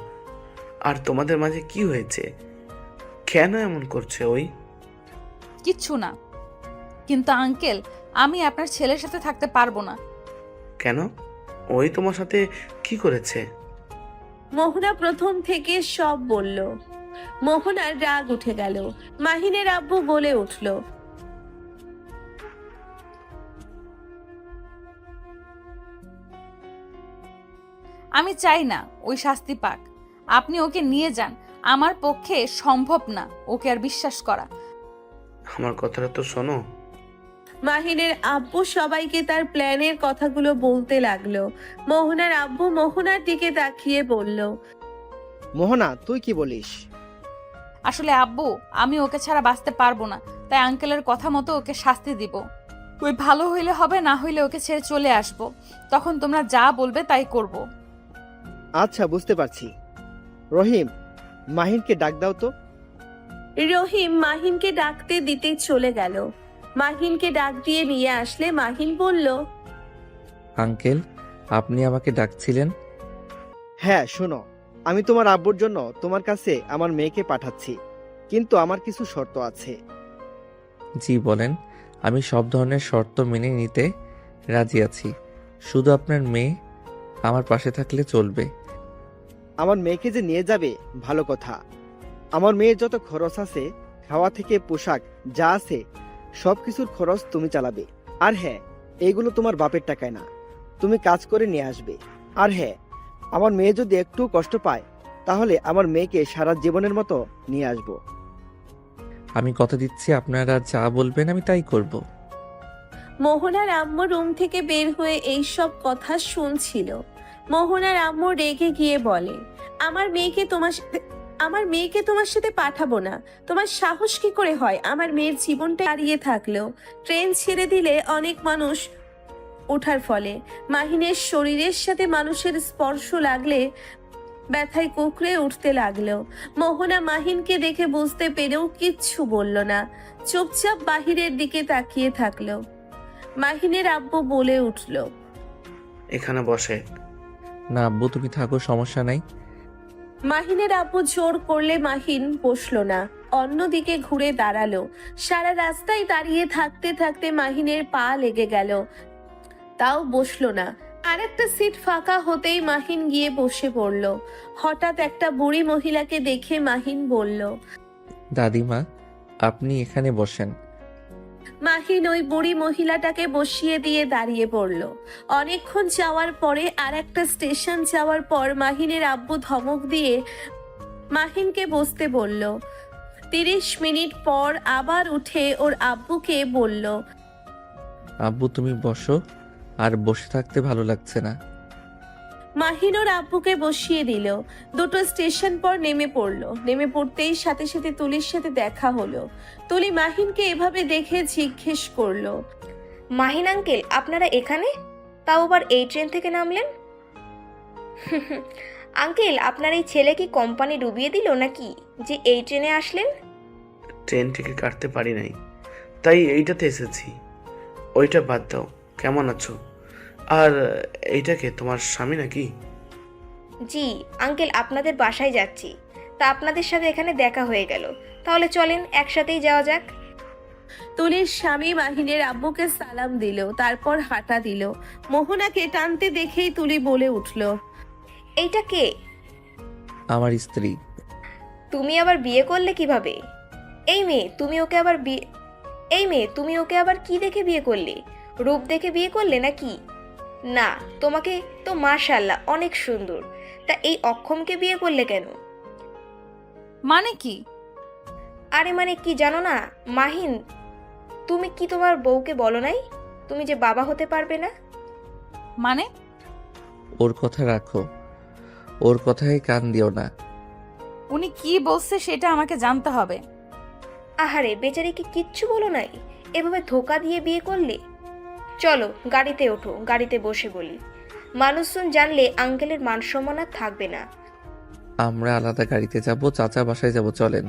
আর তোমাদের মাঝে কি হয়েছে? কেন এমন করছে ওই? কিচ্ছু না। কিন্তু আঙ্কেল, আমি আপনার ছেলের সাথে থাকতে পারবো না। কেন? ওই তোমার সাথে কি করেছে? মোহনা প্রথম থেকে সব বলল। মোহনার রাগ উঠে গেল। মাহিনের আব্বু বলে উঠল, আমি চাই না ওই শাস্তি পাক। আপনি ওকে নিয়ে যান। আমার পক্ষে সম্ভব না ওকে আর বিশ্বাস করা। আমার কথাটা তো শোনো। মাহিনের আব্বু সবাইকে তার প্ল্যানের কথাগুলো বলতে লাগলো। মোহনার আব্বু মোহনার দিকে তাকিয়ে বলল, মোহনা, তুই কি বলিস? আসলে আব্বু, আমি ওকে ছাড়া বাঁচতে পারবো না, তাই আঙ্কেলের কথা মতো ওকে শাস্তি দিব। ওই ভালো হইলে হবে, না হইলে ওকে ছেড়ে চলে আসবো। তখন তোমরা যা বলবে তাই করব। আচ্ছা, বুঝতে পারছি। রহিম, মাহিনকে ডাক দাও তো। রহিম মাহিনকে ডাকতে দিতে চলে গেল। মাহিনকে ডাক দিয়ে নিয়ে আসলে মাহিন বলল, আঙ্কেল, আপনি আমাকে ডাকছিলেন? হ্যাঁ, শোনো, আমি তোমার আব্বুর জন্য তোমার কাছে আমার মেয়েকে পাঠাচ্ছি, কিন্তু আমার কিছু শর্ত আছে। জি বলেন। আমি সব ধরনের শর্ত মেনে নিতে রাজি আছি। শুধু আপনার মেয়ে আমার পাশে থাকলে চলবে। আমার মেয়েকে যে নিয়ে যাবে ভালো কথা। আমার মেয়ের যত খরচ আছে, খাওয়া থেকে পোশাক যা আছে, সব কিছুর খরচ তুমি চালাবে। আর হ্যাঁ, এইগুলো তোমার বাপের টাকায় না, তুমি কাজ করে নিয়ে আসবে। আর হ্যাঁ, আমার মেয়ে যদি একটু কষ্ট পায় তাহলে আমার মেয়েকে সারা জীবনের মতো নিয়ে আসবো। আমি কথা দিচ্ছি আপনারা যা বলবেন আমি তাই করব। মোহনার আম্মু রুম থেকে বের হয়ে এই সব কথা শুনছিল। মোহনার আম্মু রেগে গিয়ে বলে, আমার মেয়েকে তোমার সাথে পাঠাবো না। তোমার সাহস কি করে হয়? আমার মেয়ের জীবনটা হারিয়ে থাকলেও ট্রেন ছেড়ে দিলে অনেক মানুষ ওঠার ফলে মাহিনের শরীরের সাথে মানুষের স্পর্শ লাগলে ব্যথায় কুকড়ে উঠতে লাগলো। মোহনা মাহিনকে দেখে বুঝতে পেরেও কিচ্ছু বলল না, চুপচাপ বাহিরের দিকে তাকিয়ে থাকলো। মাহিনের আব্বু বলে উঠল, এখানে বসে। না আব্বু তুমি থাকো, সমস্যা নাই। মাহিনের আব্বু জোর করলে মাহিন বসলো না, অন্যদিকে ঘুরে দাঁড়ালো। সারা রাস্তায় দাঁড়িয়ে থাকতে থাকতে মাহিনের পা লেগে গেল, তাও বসলো না। আর একটা সিট ফাঁকা হতেই মাহিন গিয়ে বসে পড়ল। হঠাৎ একটা বুড়ি মহিলাকে দেখে মাহিন বলল, দাদিমা আপনি এখানে বসেন। মাহিন ওই বুড়ি মহিলাটাকে বসিয়ে দিয়ে দাঁড়িয়ে পড়ল। অনেকক্ষণ যাওয়ার পরে আর একটা স্টেশন যাওয়ার পর মাহিনের আব্বু ধমক দিয়ে মাহিনকে বসতে বলল। 30 মিনিট পর আবার উঠে ওর আব্বুকে বলল, আব্বু তুমি বসো, আর বসে থাকতে ভালো লাগছে না। মাহিন ওর আব্বুকে বসিয়ে দিল। দুটো স্টেশন পর নেমে পড়লো। নেমে পড়তেই সাথে সাথে তুলির সাথে দেখা হলো। তুলি মাহিনকে এভাবে দেখে জিজ্ঞেস করলো, মাহিন আঙ্কেল, আপনারা এখানে? তাও আবার এই ট্রেন থেকে নামলেন? আঙ্কেল, আপনার এই ছেলে কি কোম্পানি ডুবিয়ে দিল নাকি যে এই ট্রেনে আসলেন? ট্রেন টিকিট কাটতে পারি নাই, তাই এইটাতে এসেছি। ওইটা বাদ দাও, কেমন আছো? আর এইটাকে তোমার স্বামী নাকি? জি আঙ্কেল, আপনাদের বাসায় যাচ্ছি, তা আপনাদের সাথে এখানে দেখা হয়ে গেল। তাহলে চলেন একসাথেই যাওয়া যাক। তুলির স্বামী মাহিনের আব্বুকে সালাম দিল, তারপর হাঁটা দিল। মোহনাকে টানতে দেখেই তুলি বলে উঠল, এইটা কে? আমার স্ত্রী। তুমি আবার বিয়ে করলে কিভাবে? এই মেয়ে তুমি ওকে আবার কি দেখে বিয়ে করলে? রূপ দেখে বিয়ে করলে নাকি? না, তোমাকে তো মাশাআল্লাহ অনেক সুন্দর। তা এই অক্ষমকে বিয়ে করলে কেন? মানে কি? আরে মানে কি জানো না মাহিন, তুমি কি তোমার বউকে বলো নাই তুমি যে বাবা হতে পারবে না? মানে? ওর কথা রাখো, ওর কথায় কান দিও না। উনি কি বলছে সেটা আমাকে জানতে হবে। আহারে বেচারিকে কিচ্ছু বলো নাই, এভাবে ধোকা দিয়ে বিয়ে করলে? চলো গাড়িতে ওঠো, গাড়িতে বসে বলি। মানুষজন জানলে আঙ্কেলের মান সম্মান আর থাকবে না। আমরা আলাদা গাড়িতে যাব, চাচা বাসায় যাব, চলেন।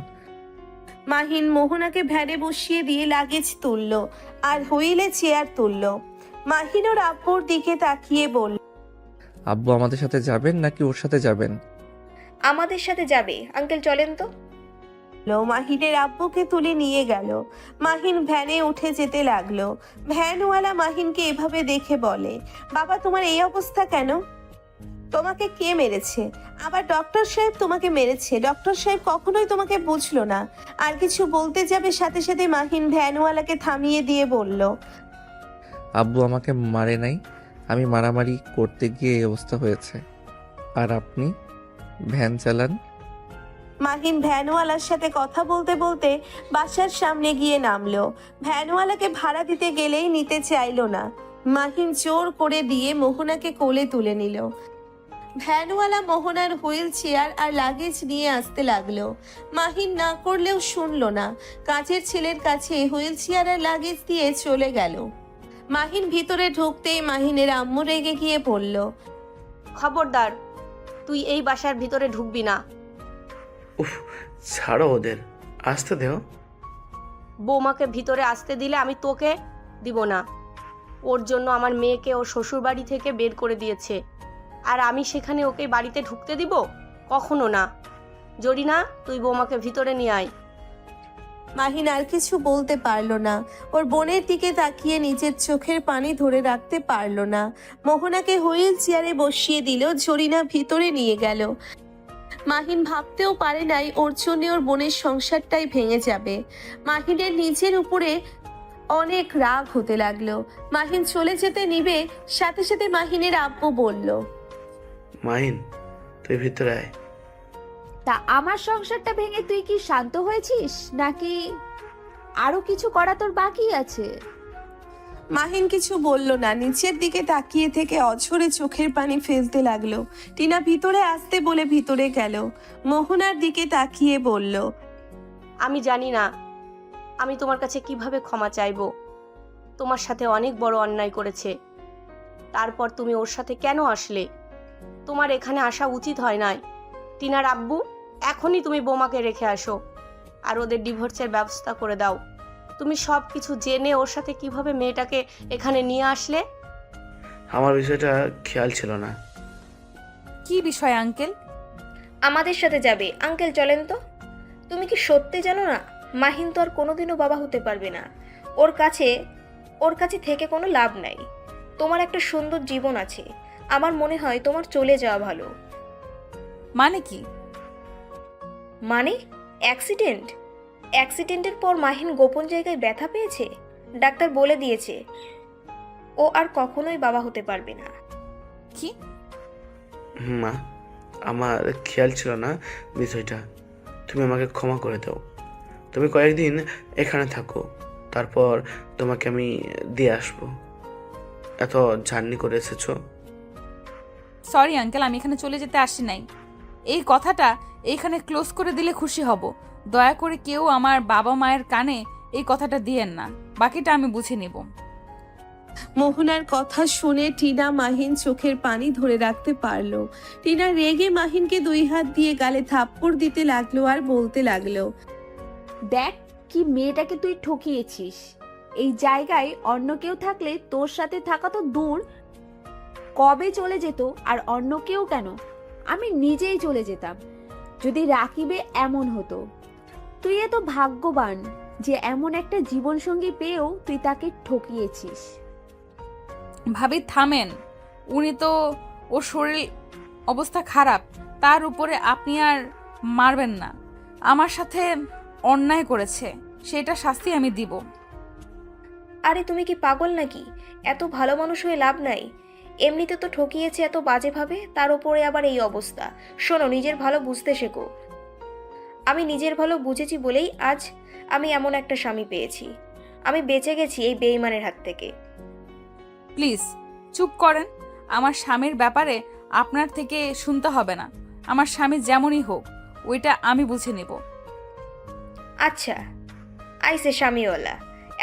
মাহিন মোহনাকে ভ্যানে বসিয়ে দিয়ে লাগেজ তুলল আর হুইলে চেয়ার তুলল। মাহিন ওর আব্বুর দিকে তাকিয়ে বলল, আব্বু আমাদের সাথে যাবেন নাকি ওর সাথে যাবেন? আমাদের সাথে যাবে আঙ্কেল, চলেন তো। মাহিনের আব্বুকে তুলে নিয়ে গেল। মাহিন ভ্যানে উঠে যেতে লাগলো। ভ্যানওয়ালা মাহিনকে এভাবে দেখে বলে, বাবা তোমার এই অবস্থা কেন? তোমাকে কে মেরেছে? আবার ডক্টর সাহেব তোমাকে মেরেছে। ডক্টর সাহেব কখনোই তোমাকে বুঝলো না। আর কিছু বলতে যাবে সাথে সাথে মাহিন ভ্যানওয়ালাকে থামিয়ে দিয়ে বলল, আব্বু আমাকে মারে নাই, আমি মারামারি করতে গিয়ে এই অবস্থা হয়েছে। আর আপনি ভ্যান চালান। মাহিন ভ্যানওয়ালার সাথে কথা বলতে বলতে বাসার সামনে গিয়ে নামলো। ভ্যানওয়ালাকে ভাড়া দিতে গেলেই নিতে চাইলো না। মাহিন জোর করে দিয়ে মোহনাকে কোলে তুলে নিল। ভ্যানওয়ালা মোহনার হুইল চেয়ার আর লাগেজ নিয়ে আসতে লাগলো। মাহিন না করলেও শুনলো না। কাজের ছেলের কাছে হুইল চেয়ার আর লাগেজ দিয়ে চলে গেল। মাহিন ভিতরে ঢুকতেই মাহিনের আম্মু রেগে গিয়ে পড়ল, খবরদার, তুই এই বাসার ভিতরে ঢুকবি না। উফ, ছাড়ো ওদের, আসতে দেও। বৌমাকে ভিতরে আসতে দিলে আমি তোকে দিব না। ওর জন্য আমার মেয়েকে ওর শ্বশুর বাড়ি থেকে বের করে দিয়েছে, আর আমি সেখানে ওকে বাড়িতে ঢুকতে দিব? কখনো না। জরিনা, তুই বৌমাকে ভিতরে নিয়ে আয়। মাহিন আর কিছু বলতে পারলো না। ওর বোনের দিকে তাকিয়ে নিজের চোখের পানি ধরে রাখতে পারলো না। মোহনাকে হুইল চেয়ারে বসিয়ে দিল, জরিনা ভিতরে নিয়ে গেল। মাহিন ভাবতেও পারে নাই ওর জন্য ওর বোনের সংসারটাই ভেঙে যাবে। মাহিনের নিজের উপরে অনেক রাগ হতে লাগলো। মাহিন চলে যেতে নিবে, সাথে সাথে মাহিনের আব্বু বলল, মাহিন তুই ভিতরে আয়। তা আমার সংসারটা ভেঙে তুই কি শান্ত হয়েছিস নাকি আরো কিছু করা তোর বাকি আছে? মাহিন কিছু বলল না, নিচের দিকে তাকিয়ে থেকে অঝরে চোখের পানি ফেলতে লাগলো। টিনা ভিতরে আসতে বলে ভিতরে গেল। মোহনার দিকে তাকিয়ে বলল, আমি জানি না আমি তোমার কাছে কিভাবে ক্ষমা চাইবো। তোমার সাথে অনেক বড় অন্যায় করেছে, তারপর তুমি ওর সাথে কেন আসলে? তোমার এখানে আসা উচিত হয় নাই। টিনার আব্বু, এখনই তুমি বোমাকে রেখে আসো আর ওদের ডিভোর্সের ব্যবস্থা করে দাও। তুমি সব কিছু জেনে ওর সাথে কিভাবে মেয়েটাকে এখানে নিয়ে আসলে? আমার বিষয়টা খেয়াল ছিল না। কি বিষয় আঙ্কেল? আমাদের সাথে যাবে। আঙ্কেল চলেন তো। তুমি কি সত্যি জানো না মাহিন তো আর কোনোদিনও বাবা হতে পারবে না। ওর কাছে থেকে কোনো লাভ নাই। তোমার একটা সুন্দর জীবন আছে। আমার মনে হয় তোমার চলে যাওয়া ভালো। মানে কি? মানে অ্যাক্সিডেন্টের পর মাহিন গোপন জায়গায় ব্যথা পেয়েছে। ডাক্তার বলে দিয়েছে ও আর কখনোই বাবা হতে পারবে না। কি? মা, আমার খেয়াল ছিল না বিষয়টা। তুমি আমাকে ক্ষমা করে দাও। তুমি কয়েকদিন এখানে থাকো, তারপর তোমাকে আমি দিয়ে আসবো। এত জার্নি করে এসেছো। সরি আঙ্কেল, আমি এখানে চলে যেতে আসি নাই। এই কথাটা এইখানে ক্লোজ করে দিলে খুশি হব। দয়া করে কেউ আমার বাবা মায়ের কানে এই কথাটা দিয়েন না। বাকিটা আমি বুঝে নিব। মোহনার কথা শুনে টিনা মাহিন চোখের পানি ধরে রাখতে পারলো। টিনা রেগে মাহিনকে 2 হাত দিয়ে গালে থাপ্পড় দিতে লাগলো আর বলতে লাগলো, দেখ কি মেয়েটাকে তুই ঠকিয়েছিস। এই জায়গায় অন্য কেউ থাকলে তোর সাথে থাকা তো দূর, কবে চলে যেত। আর অন্য কেউ কেন, আমি নিজেই চলে যেতাম যদি রাকিবে এমন হতো। তুই এত ভাগ্যবান যে এমন একটা জীবনসঙ্গী পেয়েও তুই তাকে ঠকিয়েছিস। ভাবি থামেন। উনি তো, ওর শরীর অবস্থা খারাপ, তার উপরে আপনি আর মারবেন না। আমার সাথে অন্যায় করেছে, সেটা শাস্তি আমি দিব। আরে তুমি কি পাগল নাকি? এত ভালো মানুষ হয়ে লাভ নাই। এমনিতে তো ঠকিয়েছে এত বাজেভাবে, তার উপরে আবার এই অবস্থা। শোনো, নিজের ভালো বুঝতে শেখো। আমি নিজের ভালো বুঝেছি বলেই আজ আমি এমন একটা স্বামী পেয়েছি। আমি বেঁচে গেছি এই বেঈমানের হাত থেকে। প্লিজ চুপ করেন। আমার স্বামীর ব্যাপারে আপনার থেকে শুনতে হবে না। আমার স্বামী যেমনই হোক, ওইটা আমি বুঝে নেব। আচ্ছা, আইসে স্বামীওয়ালা।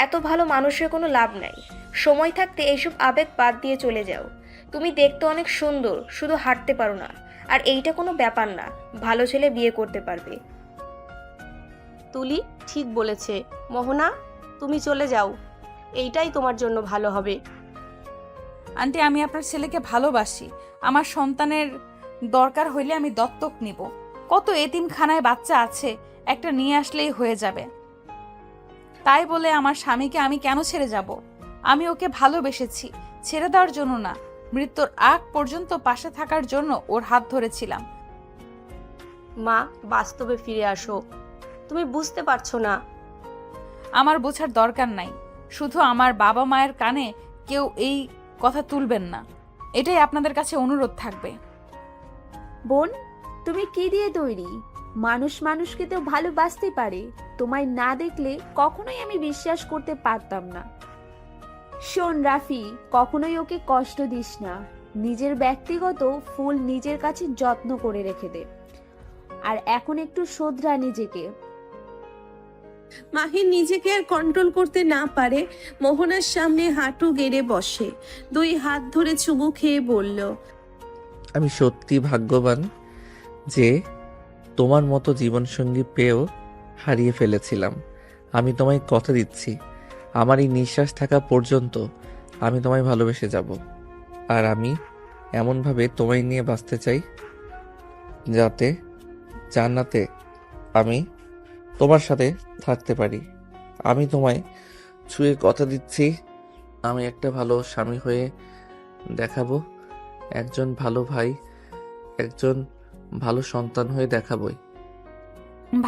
এত ভালো মানুষের কোনো লাভ নাই। সময় থাকতে এইসব আবেগ বাদ দিয়ে চলে যাও। তুমি দেখতে অনেক সুন্দর, শুধু হাঁটতে পারো না। আর এইটা কোনো ব্যাপার না, ভালো ছেলে বিয়ে করতে পারবে। তুলি ঠিক বলেছে। মোহনা, তুমি চলে যাও, এইটাই তোমার জন্য ভালো হবে। আন্টি, আমি আপনার ছেলেকে ভালোবাসি। আমার সন্তানের দরকার হইলে আমি দত্তক নিব। কত এতিমখানায় বাচ্চা আছে, একটা নিয়ে আসলেই হয়ে যাবে। তাই বলে আমার স্বামীকে আমি কেন ছেড়ে যাব? আমি ওকে ভালোবেসেছি, ছেড়ে দেওয়ার জন্য না। মৃত্যুর আগ পর্যন্ত পাশে থাকার জন্য ওর হাত ধরেছিলাম। মা, বাস্তবে ফিরে আসো। তুমি বুঝতে পারছো না। আমার বোঝার দরকার নাই। শুধু আমার বাবা মায়ের কানে কেউ এই কথা তুলবেন না, এটাই আপনাদের কাছে অনুরোধ থাকবে। বোন, তুমি কি দিয়ে তৈরি? মানুষ মানুষকে তো ভালোবাসতে পারে। তোমায় না দেখলে কখনোই আমি বিশ্বাস করতে পারতাম না। শোন রাফি, কখনোই ওকে কষ্ট দিস না। নিজের ব্যক্তিগত ফুল নিজের কাছে যত্ন করে রেখে দে। আর এখন একটু শোধরা নিজেকে। মাহিন নিজেকে আর কন্ট্রোল করতে না পারে মোহনার সামনে হাঁটু গেড়ে বসে, 2 হাত ধরে চুমু খেয়ে বলল, আমি সত্যি ভাগ্যবান যে তোমার মতো জীবনসঙ্গী পেয়েও হারিয়ে ফেলেছিলাম। আমি তোমায় কথা দিচ্ছি, আমার এই নিঃশ্বাস থাকা পর্যন্ত আমি তোমায় ভালোবেসে যাব। আর আমি এমনভাবে তোমায় নিয়ে বাঁচতে চাই যাতে জান্নাতে আমি তোমার সাথে থাকতে পারি। আমি তোমায় ছুঁয়ে কথা দিচ্ছি, আমি একটা ভালো স্বামী হয়ে দেখাবো, একজন ভালো ভাই, একজন ভালো সন্তান হয়ে দেখাবই।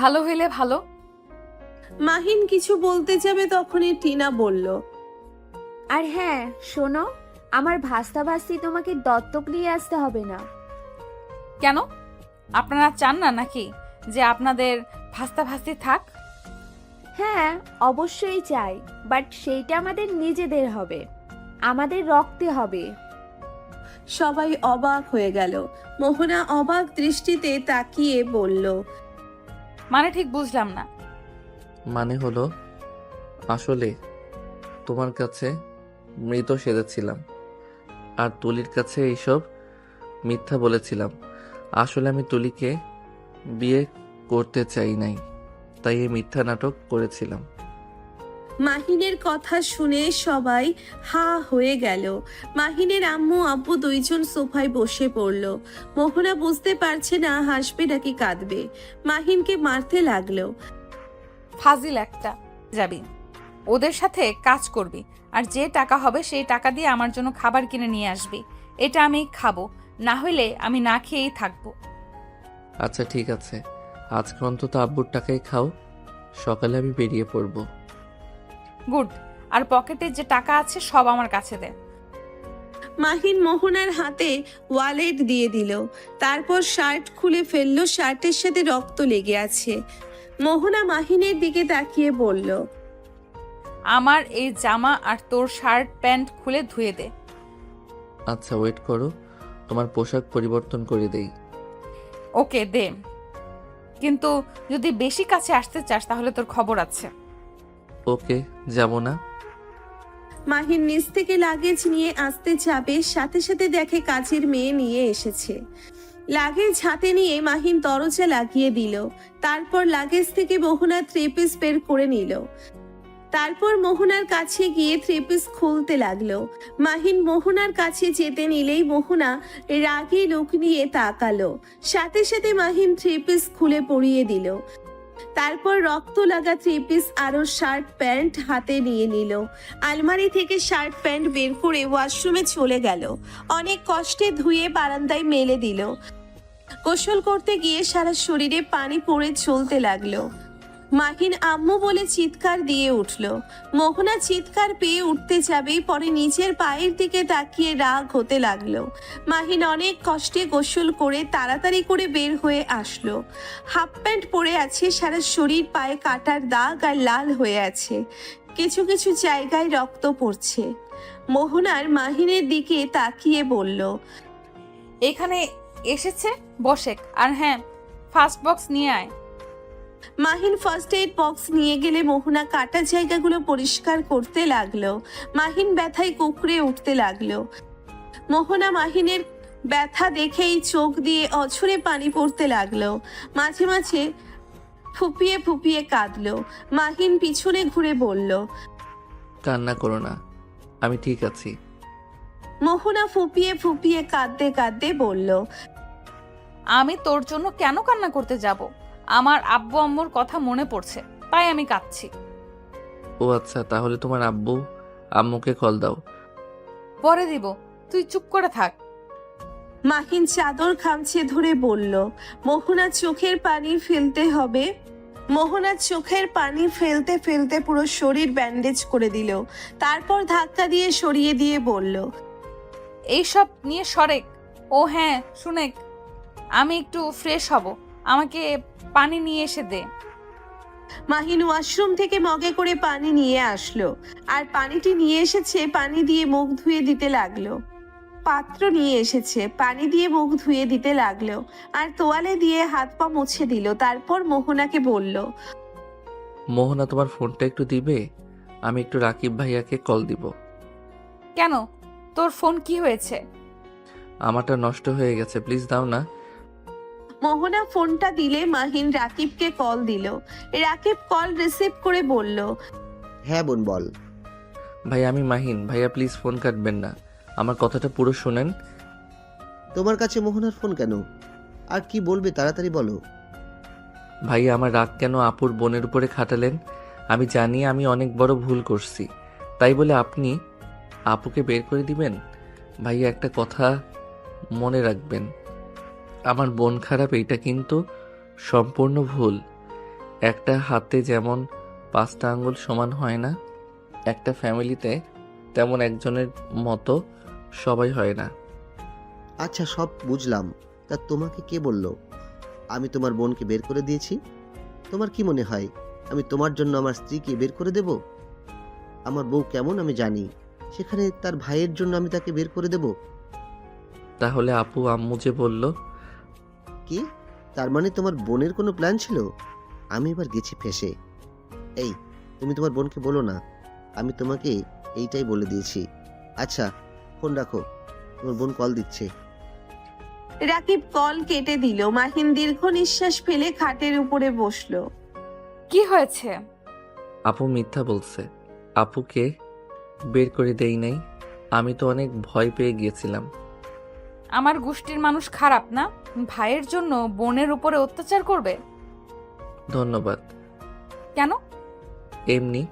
ভালো হইলে ভালো। মাহিন কিছু বলতে যাবে তখনই টিনা বলল, আর হ্যাঁ শোনো, আমার ভাস্তা ভাস্তি তোমাকে দত্তক নিয়ে আসতে হবে না। কেন? আপনারা চান না নাকি যে আপনাদের ভাস্তা ভাস্তি থাক? হ্যাঁ অবশ্যই চাই, বাট সেইটা আমাদের নিজেদের হবে, আমাদের রক্তে হবে। সবাই অবাক হয়ে গেল। মোহনা অবাক দৃষ্টিতে তাকিয়ে বলল, মানে ঠিক বুঝলাম না। মানে হলো, আসলে তোমার কাছে মৃত সেজেছিলাম আর তুলির কাছে এইসব মিথ্যা বলেছিলাম। আসলে আমি তুলিকে বিয়ে করতে চাই নাই, তাই এই মিথ্যা নাটক করেছিলাম। মাহিনের কথা শুনে সবাই হা হয়ে গেল। মাহিনের আম্মু আব্বু দুইজন সোফায় বসে পড়ল। মোহনা বুঝতে পারছে না হাসবে নাকি কাঁদবে। মাহিনকে মারতে লাগলো। ফাজিল একটা, যাবি ওদের সাথে কাজ করবি, আর যে টাকা হবে সেই টাকা দিয়ে আমার জন্য খাবার কিনে নিয়ে আসবি। এটা আমি খাবো, না হইলে আমি না খেয়েই থাকবো। আচ্ছা ঠিক আছে, আজকে অন্তত আব্বুর টাকাই খাও, সকালে আমি বেরিয়ে পড়বো। গুড। আর পকেটে যে টাকা আছে সব আমার কাছে দে। মাহিন মোহনার হাতে ওয়ালেট দিয়ে দিল। তারপর শার্ট খুলে ফেললো, শার্টের সাথে রক্ত লেগে আছে। মোহনা মাহিনের দিকে তাকিয়ে বলল, আমার এই জামা আর তোর শার্ট প্যান্ট খুলে ধুয়ে দে। আচ্ছা ওয়েট করো, তোমার পোশাক পরিবর্তন করে দেই। ওকে দে, কিন্তু যদি বেশি কাছে আসতে চাস তাহলে তোর খবর আছে। ওকে, যাব না। মাহিন নিচ থেকে লাগেজ নিয়ে আসতে যাবে, সাথে সাথে দেখে কাজের মেয়ে নিয়ে এসেছে। লাগেজ হাতে নিয়ে মাহিন দরজা লাগিয়ে দিল। তারপর লাগেজ থেকে মোহনা থ্রি পিস বের করে নিল। তারপর মোহনার কাছে গিয়ে থ্রি পিস খুলতে লাগলো। মাহিন মোহনার কাছে যেতে নিলেই মোহনা রাগী লোক নিয়ে তাকালো। সাথে সাথে মাহিন থ্রি পিস খুলে পরিয়ে দিল। তারপর রক্ত লাগা থ্রি পিস আরো শার্ট প্যান্ট হাতে নিয়ে নিল। আলমারি থেকে শার্ট প্যান্ট বের করে ওয়াশরুমে চলে গেল। অনেক কষ্টে ধুয়ে বারান্দায় মেলে দিল। গোসল করতে গিয়ে সারা শরীরে পানি পড়ে চলতে লাগলো। মাহিন আম্মু বলে চিৎকার দিয়ে উঠল। মোহনা চিৎকার পেয়ে উঠতে যাবেই পরে নিজের পায়ের দিকে তাকিয়ে রাগ হতে লাগলো। মাহিন অনেক কষ্টে গোসল করে তাড়াতাড়ি করে বের হয়ে আসলো। হাফ প্যান্ট পরে আছে, সারা শরীর পায়ে কাটার দাগ আর লাল হয়ে আছে, কিছু কিছু জায়গায় রক্ত পড়ছে। মোহনার মাহিনের দিকে তাকিয়ে বলল, এখানে এসেছে বসেক, আর হ্যাঁ ফার্স্ট বক্স নিয়ে আয়। মাহিন ফার্স্ট এইড বক্স নিয়ে গেলে মোহনা কাটা জায়গাগুলো পরিষ্কার করতে লাগলো। মাহিন ব্যথায় কুকড়ে উঠতে লাগলো। মোহনা মাহিনের ব্যথা দেখেই চোখ দিয়ে অঝরে পানি পড়তে লাগলো। মাঝে মাঝে ফুপিয়ে ফুপিয়ে কাঁদলো। মাহিন পিছনে ঘুরে বলল, কান্না করো না, আমি ঠিক আছি। মোহনা ফুপিয়ে ফুপিয়ে কাঁদতে কাঁদতে বলল, আমি তোর জন্য কেন কান্না করতে যাব? আমার আব্বু আম্মুর কথা মনে পড়ছে, তাই আমি কাঁদছি। ও আচ্ছা, তাহলে তোমার আব্বু আম্মুকে কল দাও। পরে দিব, তুই চুপ করে থাক। মাহিন চাদর খামচে ধরে বলল। মোহনার চোখের পানি ফেলতে হবে। মোহনার চোখের পানি ফেলতে ফেলতে পুরো শরীর ব্যান্ডেজ করে দিল। তারপর ধাক্কা দিয়ে সরিয়ে দিয়ে বলল, এইসব নিয়ে সরেক। ও হ্যাঁ শুনেক, আমি একটু ফ্রেশ হব, আমাকে পানি নিয়ে এসে দে। মাহিন ওয়াশরুম থেকে মগে করে পানি নিয়ে আসলো, আর পানিটি নিয়ে এসেছে পানি দিয়ে মুখ ধুয়ে দিতে লাগলো। পাত্র নিয়ে এসেছে, পানি দিয়ে মুখ ধুয়ে দিতে লাগলো, আর তোয়ালে দিয়ে হাত পা মুছে দিল। তারপর মোহনাকে বলল, মোহনা, তোমার ফোনটা একটু দিবে? আমি একটু রাকিব ভাইয়াকে কল দিব। কেন, তোর ফোন কি হয়েছে? আমারটা নষ্ট হয়ে গেছে, প্লিজ দাও না। মোহনা ফোনটা দিলে মাহিন রাকিবকে কল দিল। রাকিব কল রিসিভ করে বলল, হ্যাঁ বোন বল। ভাই আমি মাহিন, ভাইয়া প্লিজ ফোন কাটবেন না, আমার কথাটা পুরো শোনেন। তোমার কাছে মোহনার ফোন কেন? আর কি বলবে তাড়াতাড়ি বলো। ভাইয়া আমার রাগ কেন আপুর বোনের উপরে খাটালেন? আমি জানি আমি অনেক বড় ভুল করছি, তাই বলে আপনি আপুকে বের করে দিবেন? ভাইয়া একটা কথা মনে রাখবেন, আমার বোন খারাপ এইটা কিন্তু সম্পূর্ণ ভুল। একটা হাতে যেমন 5টা আঙ্গুল সমান হয় না। একটা ফ্যামিলিতে তেমন একজনের মতো সবাই হয় না। আচ্ছা, সব বুঝলাম। তা তোমাকে কে বলল আমি তোমার বোনকে বের করে দিয়েছি? তোমার কি মনে হয় আমি তোমার জন্য আমার স্ত্রীকে বের করে দেব? আমার বউ কেমন আমি জানি, সেখানে তার ভাইয়ের জন্য আমি তাকে বের করে দেব? তাহলে আপু আম্মু যে বলল, কি, তার মানে তোমার বোনের কোনো প্ল্যান ছিল? আমি এবার গেছি ফেঁসে। এই, তুমি তোমার বোনকে বলো না, আমি তোমাকে এইটাই বলে দিয়েছি। আচ্ছা, ফোন রাখো, তোমার বোন কল দিচ্ছে। রাকিব কল কেটে দিল। মাহিন দীর্ঘ নিঃশ্বাস ফেলে খাটের উপরে বসলো। কি হয়েছে? আপু মিথ্যা বলছে। আপুকে বের করে দেই নাই। আমি তো অনেক ভয় পেয়ে গিয়েছিলাম। আমার গোষ্ঠীর মানুষ খারাপ না? ভাইয়ের জন্য বোনের উপরে অত্যাচার করবে? ধন্যবাদ। কেন? এমনি।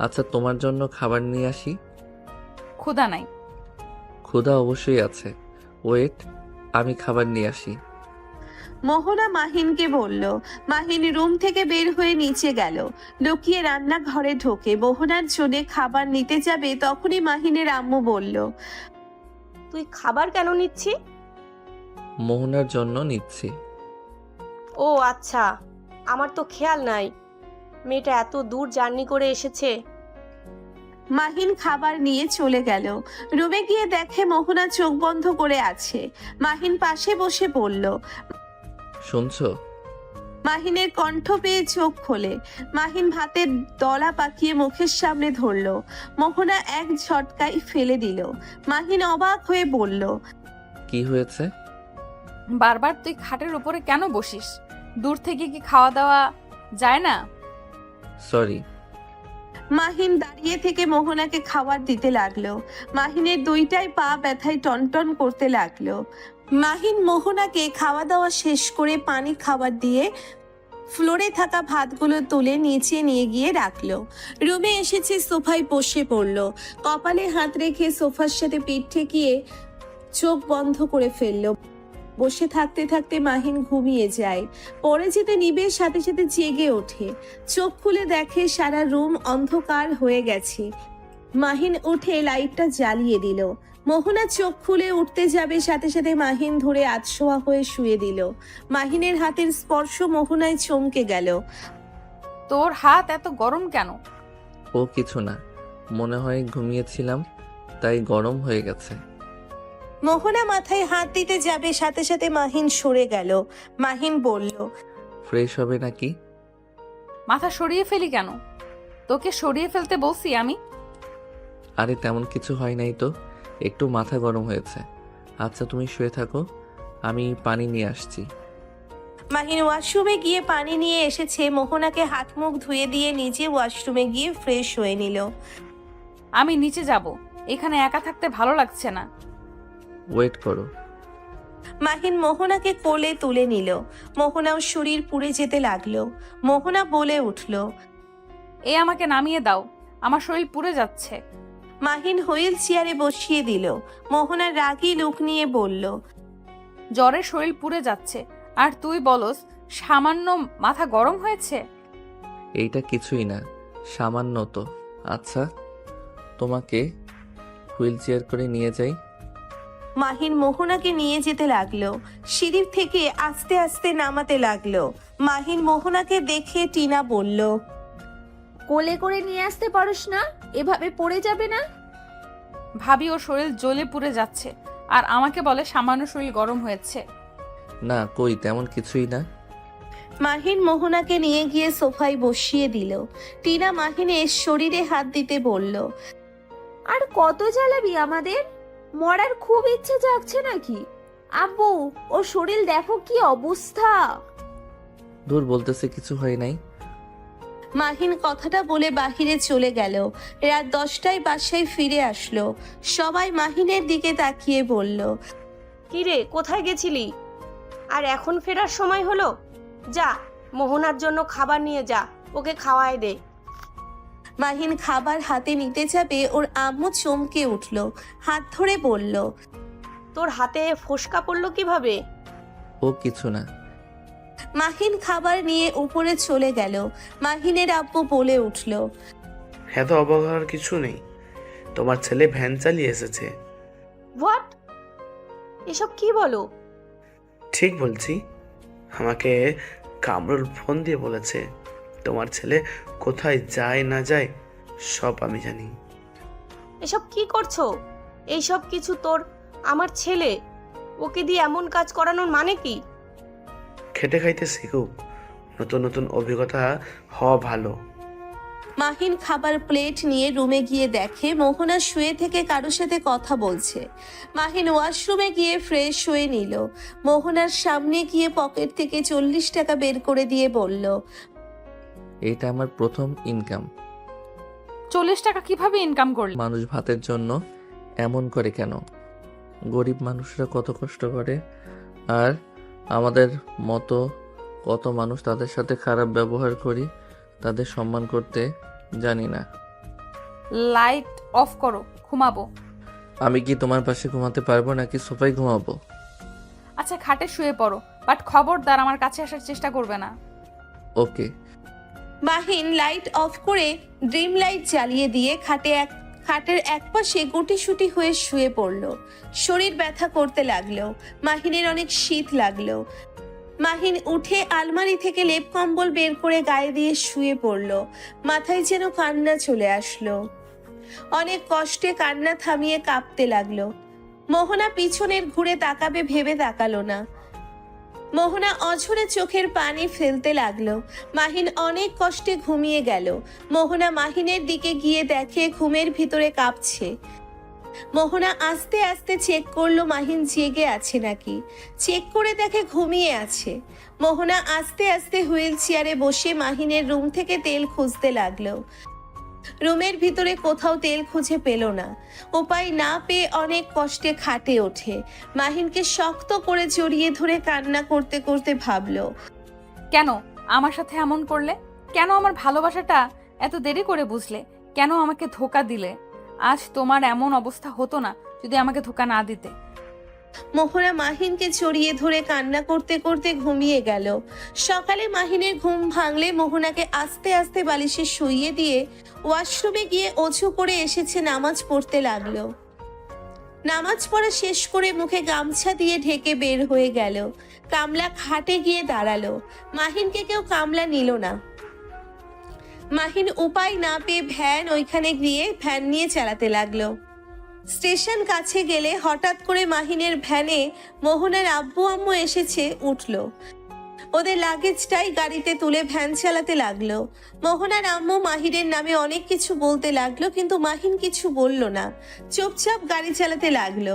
আচ্ছা, তোমার জন্য খাবার নিয়ে আসি? ক্ষুধা নাই। ক্ষুধা অবশ্যই আছে, ওয়েট, আমি খাবার নিয়ে আসি। মোহনা মাহিনকে বলল। মাহিন রুম থেকে বের হয়ে নিচে গেল। লুকিয়ে রান্নাঘরে ঢোকে মোহনার জন্য খাবার নিতে যাবে, তখনই মাহিনের আম্মু বলল, তুই খাবার কেন নিচ্ছি? মোহনার জন্য নিচ্ছি। ও আচ্ছা, আমার তো খেয়াল নাই মেয়েটা এত দূর জার্নি করে এসেছে। মাহিন খাবার নিয়ে চলে গেল। রুমে গিয়ে দেখে মোহনা চোখ বন্ধ করে আছে। মাহিন পাশে বসে পড়ল। শুনছো? মাহিনের কণ্ঠ পেয়ে চোখ খোলে। মাহিন ভাতের দলা পাকিয়ে মুখের সামনে ধরল। মোহনা এক ঝটকায় ফেলে দিল। মাহিন অবাক হয়ে বলল, কি হয়েছে? বারবার তুই খাটের উপরে কেন বসিস? দূর থেকে কি খাওয়া দাওয়া যায় না? সরি। মাহিন দাঁড়িয়ে থেকে মোহনাকে খাবার দিতে লাগলো। মাহিনের দুইটাই পা ব্যথায় টনটন করতে লাগলো। মাহিন মোহনাকে খাওয়া দাওয়া শেষ করে পানি খাবার দিয়ে ফ্লোরে থাকা ভাতগুলো তুলে নিচে নিয়ে গিয়ে রাখলো। রুমে এসেছে, সোফায় বসে পড়লো। কপালে হাত রেখে সোফার সাথে পিঠ ঠেকিয়ে চোখ বন্ধ করে ফেললো। বসে থাকতে থাকতে মাহিন ঘুমিয়ে যায়। পরে যেতে নিবের সাথে সাথে জেগে ওঠে। চোখ খুলে দেখে সারা রুম অন্ধকার হয়ে গেছে। মাহিন উঠে লাইটটা জ্বালিয়ে দিল। মোহনা চোখ খুলে উঠতে যাবে, সাথে সাথে মাহিন ধরে আধশোয়া হয়ে শুয়ে দিল। মাহিনের হাতের স্পর্শ মোহনায় চমকে গেল। তোর হাত এত গরম কেন? ও কিছু না, মনে হয় ঘুমিয়েছিলাম তাই গরম হয়ে গেছে। মোহনা মাথায় হাত দিতে যাবে, সাথে সাথে মাহিন সরে গেল। মাহিন বলল, ফ্রেশ হবে নাকি? মাথা সরিয়ে ফেলি কেন? তোকে সরিয়ে ফেলতে বলছি আমি? আরে তেমন কিছু হয় নাই তো, একটু মাথা গরম হয়েছে। আচ্ছা তুমি শুয়ে থাকো, আমি পানি নিয়ে আসছি। মাহিন ওয়াশরুমে গিয়ে পানি নিয়ে এসেছে। মোহনাকে হাত মুখ ধুয়ে দিয়ে নিজে ওয়াশরুমে গিয়ে ফ্রেশ হয়ে নিল। আমি নিচে যাব, এখানে একা থাকতে ভালো লাগছে না। ওয়েট করো। মাহিন মোহনাকে কোলে তুলে নিল। মোহনাও শরীর পুড়ে যেতে লাগলো। মোহনা বলে উঠল, এ আমাকে নামিয়ে দাও, আমার শরীর পুড়ে যাচ্ছে। মাহিন হুইল চেয়ারে বসিয়ে দিল। মোহনা রাগী লুক নিয়ে বলল, জ্বরে শরীর পুড়ে যাচ্ছে আর তুই বলস সামান্য মাথা গরম হয়েছে? এইটা কিছুই না, সামান্য তো। আচ্ছা তোমাকে হুইল চেয়ার করে নিয়ে যাই। মাহিন মোহনাকে নিয়ে যেতে লাগলো। সিঁড়ি থেকে আস্তে আস্তে নামাতে লাগলো। মাহিন মোহনাকে দেখে টিনা বলল, কোলে করে নিয়ে আসতে পারোস না? এভাবে পড়ে যাবে না? ভাবি ওর শরীর জ্বলে পুড়ে যাচ্ছে আর আমাকে বলে সামান্য শরীর গরম হয়েছে। না কই, তেমন কিছুই না। মাহিন মোহনাকে নিয়ে গিয়ে সোফায় বসিয়ে দিল। টিনা মাহিনের শরীরে হাত দিতে বলল, আর কত জ্বালাবি আমাদের? মরার খুব ইচ্ছে জাগছে নাকি? আব্বু, ওর শরীর দেখো কি অবস্থা। দূর, বলতেছে কিছু হয় নাই। মাহিন কথাটা বলে বাহিরে চলে গেল। রাত 10টায় বাসায় ফিরে আসলো। সবাই মাহিনের দিকে তাকিয়ে বলল, কিরে, কোথায় গেছিলি? আর এখন ফেরার সময় হলো? যা, মোহনার জন্য খাবার নিয়ে যা, ওকে খাওয়ায় দে। মাহিন খাবার হাতে নিতে যাবে, ওর আম্মু চমকে উঠল। হাত ধরে বলল, তোর হাতে ফোসকা পড়লো কিভাবে? ও কিছু না। মাহিন খাবার নিয়ে উপরে চলে গেল। মাহিনের আব্বু বলে উঠল, এত অবাক হওয়ার কিছু নেই, তোমার ছেলে ভ্যান চালিয়ে এসেছে। হোয়াট? এসব কি বলো? ঠিক বলছি, আমাকে কামরুল ফোন দিয়ে বলেছে তোমার ছেলে কোথায় যায় না যায় সব আমি জানি। এসব কি করছো? এইসব কিছু তোর আমার ছেলে, ওকে দিয়ে এমন কাজ করানোর মানে কি? খেটে খাইতে শিখুক, নতুন নতুন অভিজ্ঞতা হওয়া ভালো। মাহিন খাবার প্লেট নিয়ে রুমে গিয়ে দেখে মোহনা শুয়ে থেকে কারোর সাথে কথা বলছে। মাহিন ওয়াশরুমে গিয়ে ফ্রেশ হয়ে নিল। মোহনার সামনে গিয়ে পকেট থেকে 40 টাকা বের করে দিয়ে বলল, এইটা আমার প্রথম ইনকাম। 40 টাকা কিভাবে ইনকাম করলি? মানুষ ভাতের জন্য এমন করে কেন? গরিব মানুষরা কত কষ্ট করে, আর আমাদের মতো কত মানুষ তাদের সাথে খারাপ ব্যবহার করি, তাদের সম্মান করতে জানি না। লাইট অফ করো, ঘুমাবো। আমি কি তোমার পাশে ঘুমাতে পারবো নাকি সোফায় ঘুমাবো? আচ্ছা খাটে শুয়ে পড়ো, বাট খবরদার আমার কাছে আসার চেষ্টা করবে না। ওকে। মাহিন লাইট অফ করে ড্রিম লাইট জ্বালিয়ে দিয়ে খাটের একপাশে গুটিসুটি হয়ে শুয়ে পড়ল। শরীর ব্যথা করতে লাগলো। মাহিনের অনেক শীত লাগলো। মাহিন উঠে আলমারি থেকে লেপ কম্বল বের করে গায়ে দিয়ে শুয়ে পড়ল। মাথায় যেন কান্না চলে আসলো। অনেক কষ্টে কান্না থামিয়ে কাঁপতে লাগলো। মোহনা পিছনের ঘুরে তাকাবে ভেবে তাকালো না। মোহনা অঝরে চোখের পানি ফেলতে লাগলো। মাহিন অনেক কষ্টে ঘুমিয়ে গেল। মোহনা মাহিনের দিকে গিয়ে দেখে ঘুমের ভিতরে কাঁপছে। মোহনা আস্তে আস্তে চেক করলো মাহিন জেগে আছে নাকি। চেক করে দেখে ঘুমিয়ে আছে। মোহনা আস্তে আস্তে হুইল চেয়ারে বসে মাহিনের রুম থেকে তেল খুঁজতে লাগলো। রুমের ভিতরে কোথাও তেল খুঁজে পেল না। উপায় না পেয়ে অনেক কষ্টে খাটে ওঠে। মাহিনকে শক্ত করে জড়িয়ে ধরে কান্না করতে করতে ভাবলো, কেন আমার সাথে এমন করলে? কেন আমার ভালোবাসাটা এত দেরি করে বুঝলে? কেন আমাকে ধোকা দিলে? আজ তোমার এমন অবস্থা হতো না যদি আমাকে ধোকা না দিতে। মোহনা মাহিনকে জড়িয়ে ধরে কান্না করতে করতে ঘুমিয়ে গেল। সকালে মাহিনের ঘুম ভাঙলে মোহনাকে আস্তে আস্তে বালিশে শুইয়ে দিয়ে ওয়াশরুমে গিয়ে অজু করে এসেছে, নামাজ পড়তে লাগলো। নামাজ পড়া শেষ করে মুখে গামছা দিয়ে ঢেকে বের হয়ে গেল। কামলা খাটে গিয়ে দাঁড়ালো। মাহিনকে কেউ কামলা নিল না। মাহিন উপায় না পেয়ে ওইখানে গিয়ে ভ্যান নিয়ে চালাতে লাগলো। স্টেশন কাছে গেলে হঠাৎ করে মাহিনের ভ্যানে মোহনার আব্বু আম্মু এসেছে, উঠলো। ওদের লাগেজটাই গাড়িতে তুলে ভ্যান চালাতে লাগলো। মোহনার আম্মু মাহিনের নামে অনেক কিছু বলতে লাগলো, কিন্তু মাহিন কিছু বলল না, চুপচাপ গাড়ি চালাতে লাগলো।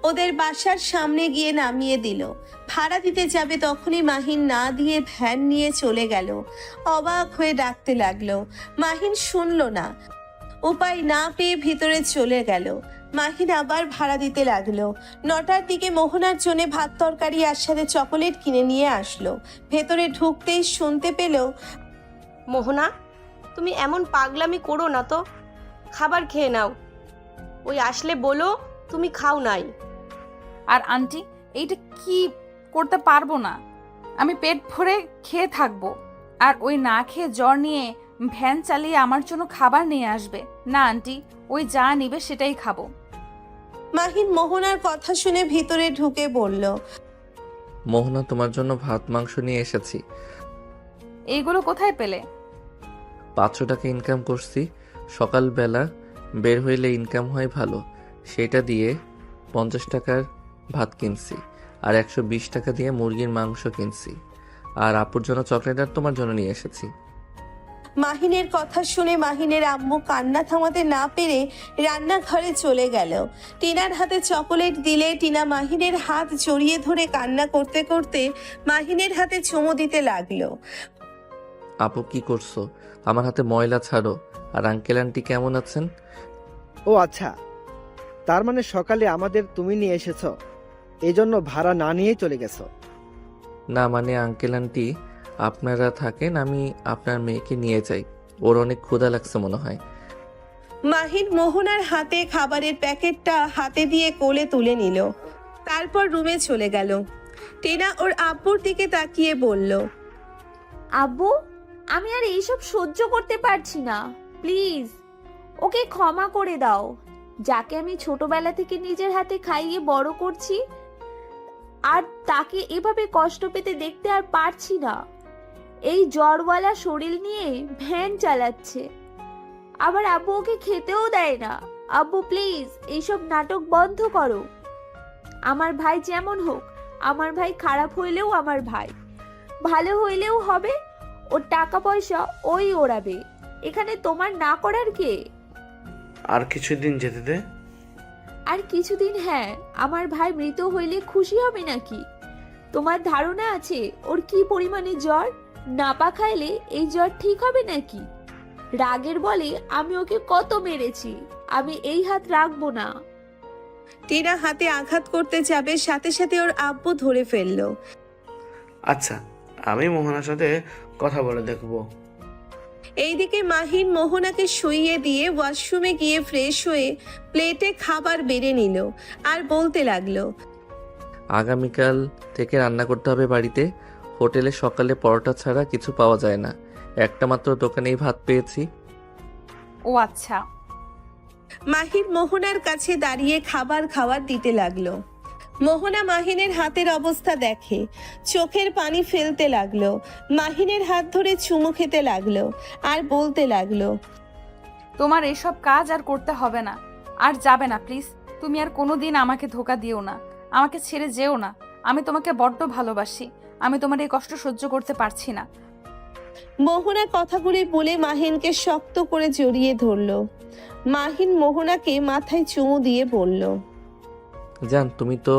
ওদের বাসার সামনে গিয়ে নামিয়ে দিল। ভাড়া দিতে যাবে তখনই মাহিন না দিয়ে ভ্যান নিয়ে চলে গেল। অবাক হয়ে ডাকতে লাগলো। মাহিন শুনলো না। উপায় না পেয়ে ভিতরে চলে গেল। মাহিন আবার ভাড়া দিতে লাগলো। 9টার দিকে মোহনার জন্য ভাত তরকারি আর সাথে চকোলেট কিনে নিয়ে আসলো। ভেতরে ঢুকতেই শুনতে পেল, মোহনা, তুমি এমন পাগলামি করো না তো, খাবার খেয়ে নাও। ওই আসলে বলো তুমি খাও নাই। আর আন্টি, এইটা কি করতে পারবো না। আমি পেট ভরে খেয়ে থাকবো, আর ওই না খেয়ে জ্বর নিয়ে ভ্যান চালিয়ে আমার জন্য খাবার নিয়ে আসবে না। আন্টি, ওই যা নিবে সেটাই খাবো। মাহিন মোহনার কথা শুনে ভিতরে ঢুকে বলল, মোহনা, তোমার জন্য ভাত মাংস নিয়ে এসেছি। এইগুলো কোথায় পেলে? 500 টাকা ইনকাম করছি। সকালবেলা বের হইলে ইনকাম হয় ভালো, সেটা দিয়ে 50 টাকার ভাত কিনছি, আর 120 টাকা দিয়ে মুরগির মাংস কিনছি, আর আপুর জন্য চকলেট আর তোমার জন্য নিয়ে এসেছি। মাহিনের কথা শুনে মাহিনের আম্মু কান্না থামাতে না পেরে রান্নাঘরে চলে গেল। টিনার হাতে চকোলেট দিলে টিনা মাহিনের হাত জড়িয়ে ধরে কান্না করতে করতে মাহিনের হাতে চুমু দিতে লাগলো। আপু কি করছো? আমার হাতে ময়লা ছাড়ো। আর আঙ্কেল আন্টি কেমন আছেন? ও আচ্ছা, তার মানে সকালে আমাদের তুমি নিয়ে এসেছো, এই জন্য ভাড়া না নিয়েই চলে গেছো? না, মানে আঙ্কেল আন্টি আপনারা থাকেন, আমি আপনার মেয়েকে নিয়ে যাই, ওর অনেক ক্ষুধা লাগছে মনে হয়। মাহিন মোহনার হাতে খাবারের প্যাকেটটা হাতে দিয়ে কোলে তুলে নিল। তারপর রুমে চলে গেল। টিনা ওর আব্বুর দিকে তাকিয়ে বলল, আব্বু, আমি আর এইসব সহ্য করতে পারছি না, প্লিজ ওকে ক্ষমা করে দাও। যাকে আমি ছোটবেলা থেকে নিজের হাতে খাইয়ে বড় করছি, আর তাকে এভাবে কষ্ট পেতে দেখতে আর পারছি না। এই জ্বরওয়ালা শরীর নিয়ে ভ্যান চালাচ্ছে, আবার আব্বু ওকে খেতেও দেয় না। আব্বু প্লিজ এইসব নাটক বন্ধ করো। আমার ভাই যেমন হোক, আমার ভাই খারাপ হইলেও আমার ভাই, ভালো হইলেও হবে। ওর টাকা পয়সা ওই ওড়াবে, এখানে তোমার না করার কে? আর কিছুদিন যেতে দে। আর কিছুদিন? হ্যাঁ, আমার ভাই মৃত হইলে খুশি হবে নাকি? তোমার ধারণা আছে ওর কি পরিমাণে জ্বর? নাপা খাইলে এই জ্বর ঠিক হবে নাকি? রাগের বলে আমি ওকে কত মেরেছি, আমি এই হাত রাখবো না। টিনা হাতে আঘাত করতে যাবে, সাথে সাথে ওর আব্বু ধরে ফেললো। আচ্ছা, আমি মোহনার সাথে কথা বলে দেখব। এইদিকে মাহিন মোহনাকে শুইয়ে দিয়ে ওয়াশরুমে গিয়ে ফ্রেশ হয়ে প্লেটে খাবার বেড়ে নিল আর বলতে লাগলো, আগামীকাল থেকে রান্না করতে হবে বাড়িতে। হোটেলে সকালে পরোটা ছাড়া কিছু পাওয়া যায় না, একটা মাত্র দোকানেই ভাত পেয়েছি। ও আচ্ছা। মাহিন মোহনার কাছে দাঁড়িয়ে খাবার খাওয়ার দিতে লাগলো। মোহনা মাহিনের হাতের অবস্থা দেখে, চোখের পানি ফেলতে লাগলো। মাহিনের হাত ধরে চুমু খেতে লাগলো আর বলতে লাগলো, তোমার এসব কাজ আর করতে হবে না, আর যাবে না প্লিজ। তুমি আর কোনোদিন আমাকে ধোকা দিও না, আমাকে ছেড়ে যেও না। আমি তোমাকে বড্ড ভালোবাসি, আমি তোমার এই কষ্ট সহ্য করতে পারছি না। মোহনা কথাগুলি বলে মাহিনকে শক্ত করে জড়িয়ে ধরলো। মাহিন মোহনাকে মাথায় চুমু দিয়ে বলল, জান, তুমি তো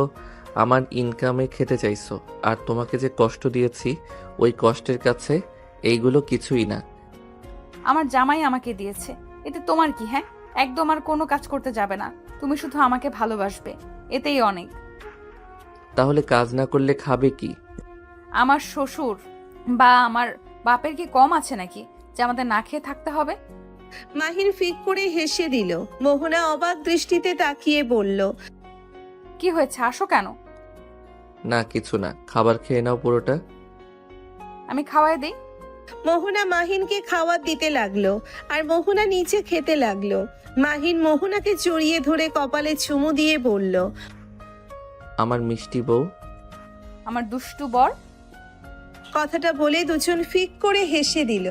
আমার ইনকামে খেতে চাইছো, আর তোমাকে যে কষ্ট দিয়েছি ওই কষ্টের কাছে এইগুলো কিছুই না। আমার জামাই আমাকে দিয়েছে, এতে তোমার কি? হ্যাঁ, একদম আর কোনো কাজ করতে যাবে না, তুমি শুধু আমাকে ভালোবাসবে, এতেই অনেক। তাহলে কাজ না করলে খাবে কি? আমার শ্বশুর বা আমার বাপের কি কম আছে নাকি যে আমাদের না খেয়ে থাকতে হবে? মাহিন ফিক করে হেসে দিল। মোহনা অবাক দৃষ্টিতে তাকিয়ে বলল, কি হয়েছে, আসো কেন? না কিছু না, খাবার খেয়ে নাও পুরোটা। আমি খাওয়াই দিই। মোহনা মাহিনকে খাবার দিতে লাগলো আর মোহনা নিচে খেতে লাগলো। মাহিন মোহনাকে জড়িয়ে ধরে কপালে চুমু দিয়ে বলল, আমার মিষ্টি বউ। আমার দুষ্টু বর। কথাটা বলে দুজন ফিক করে হেসে দিল।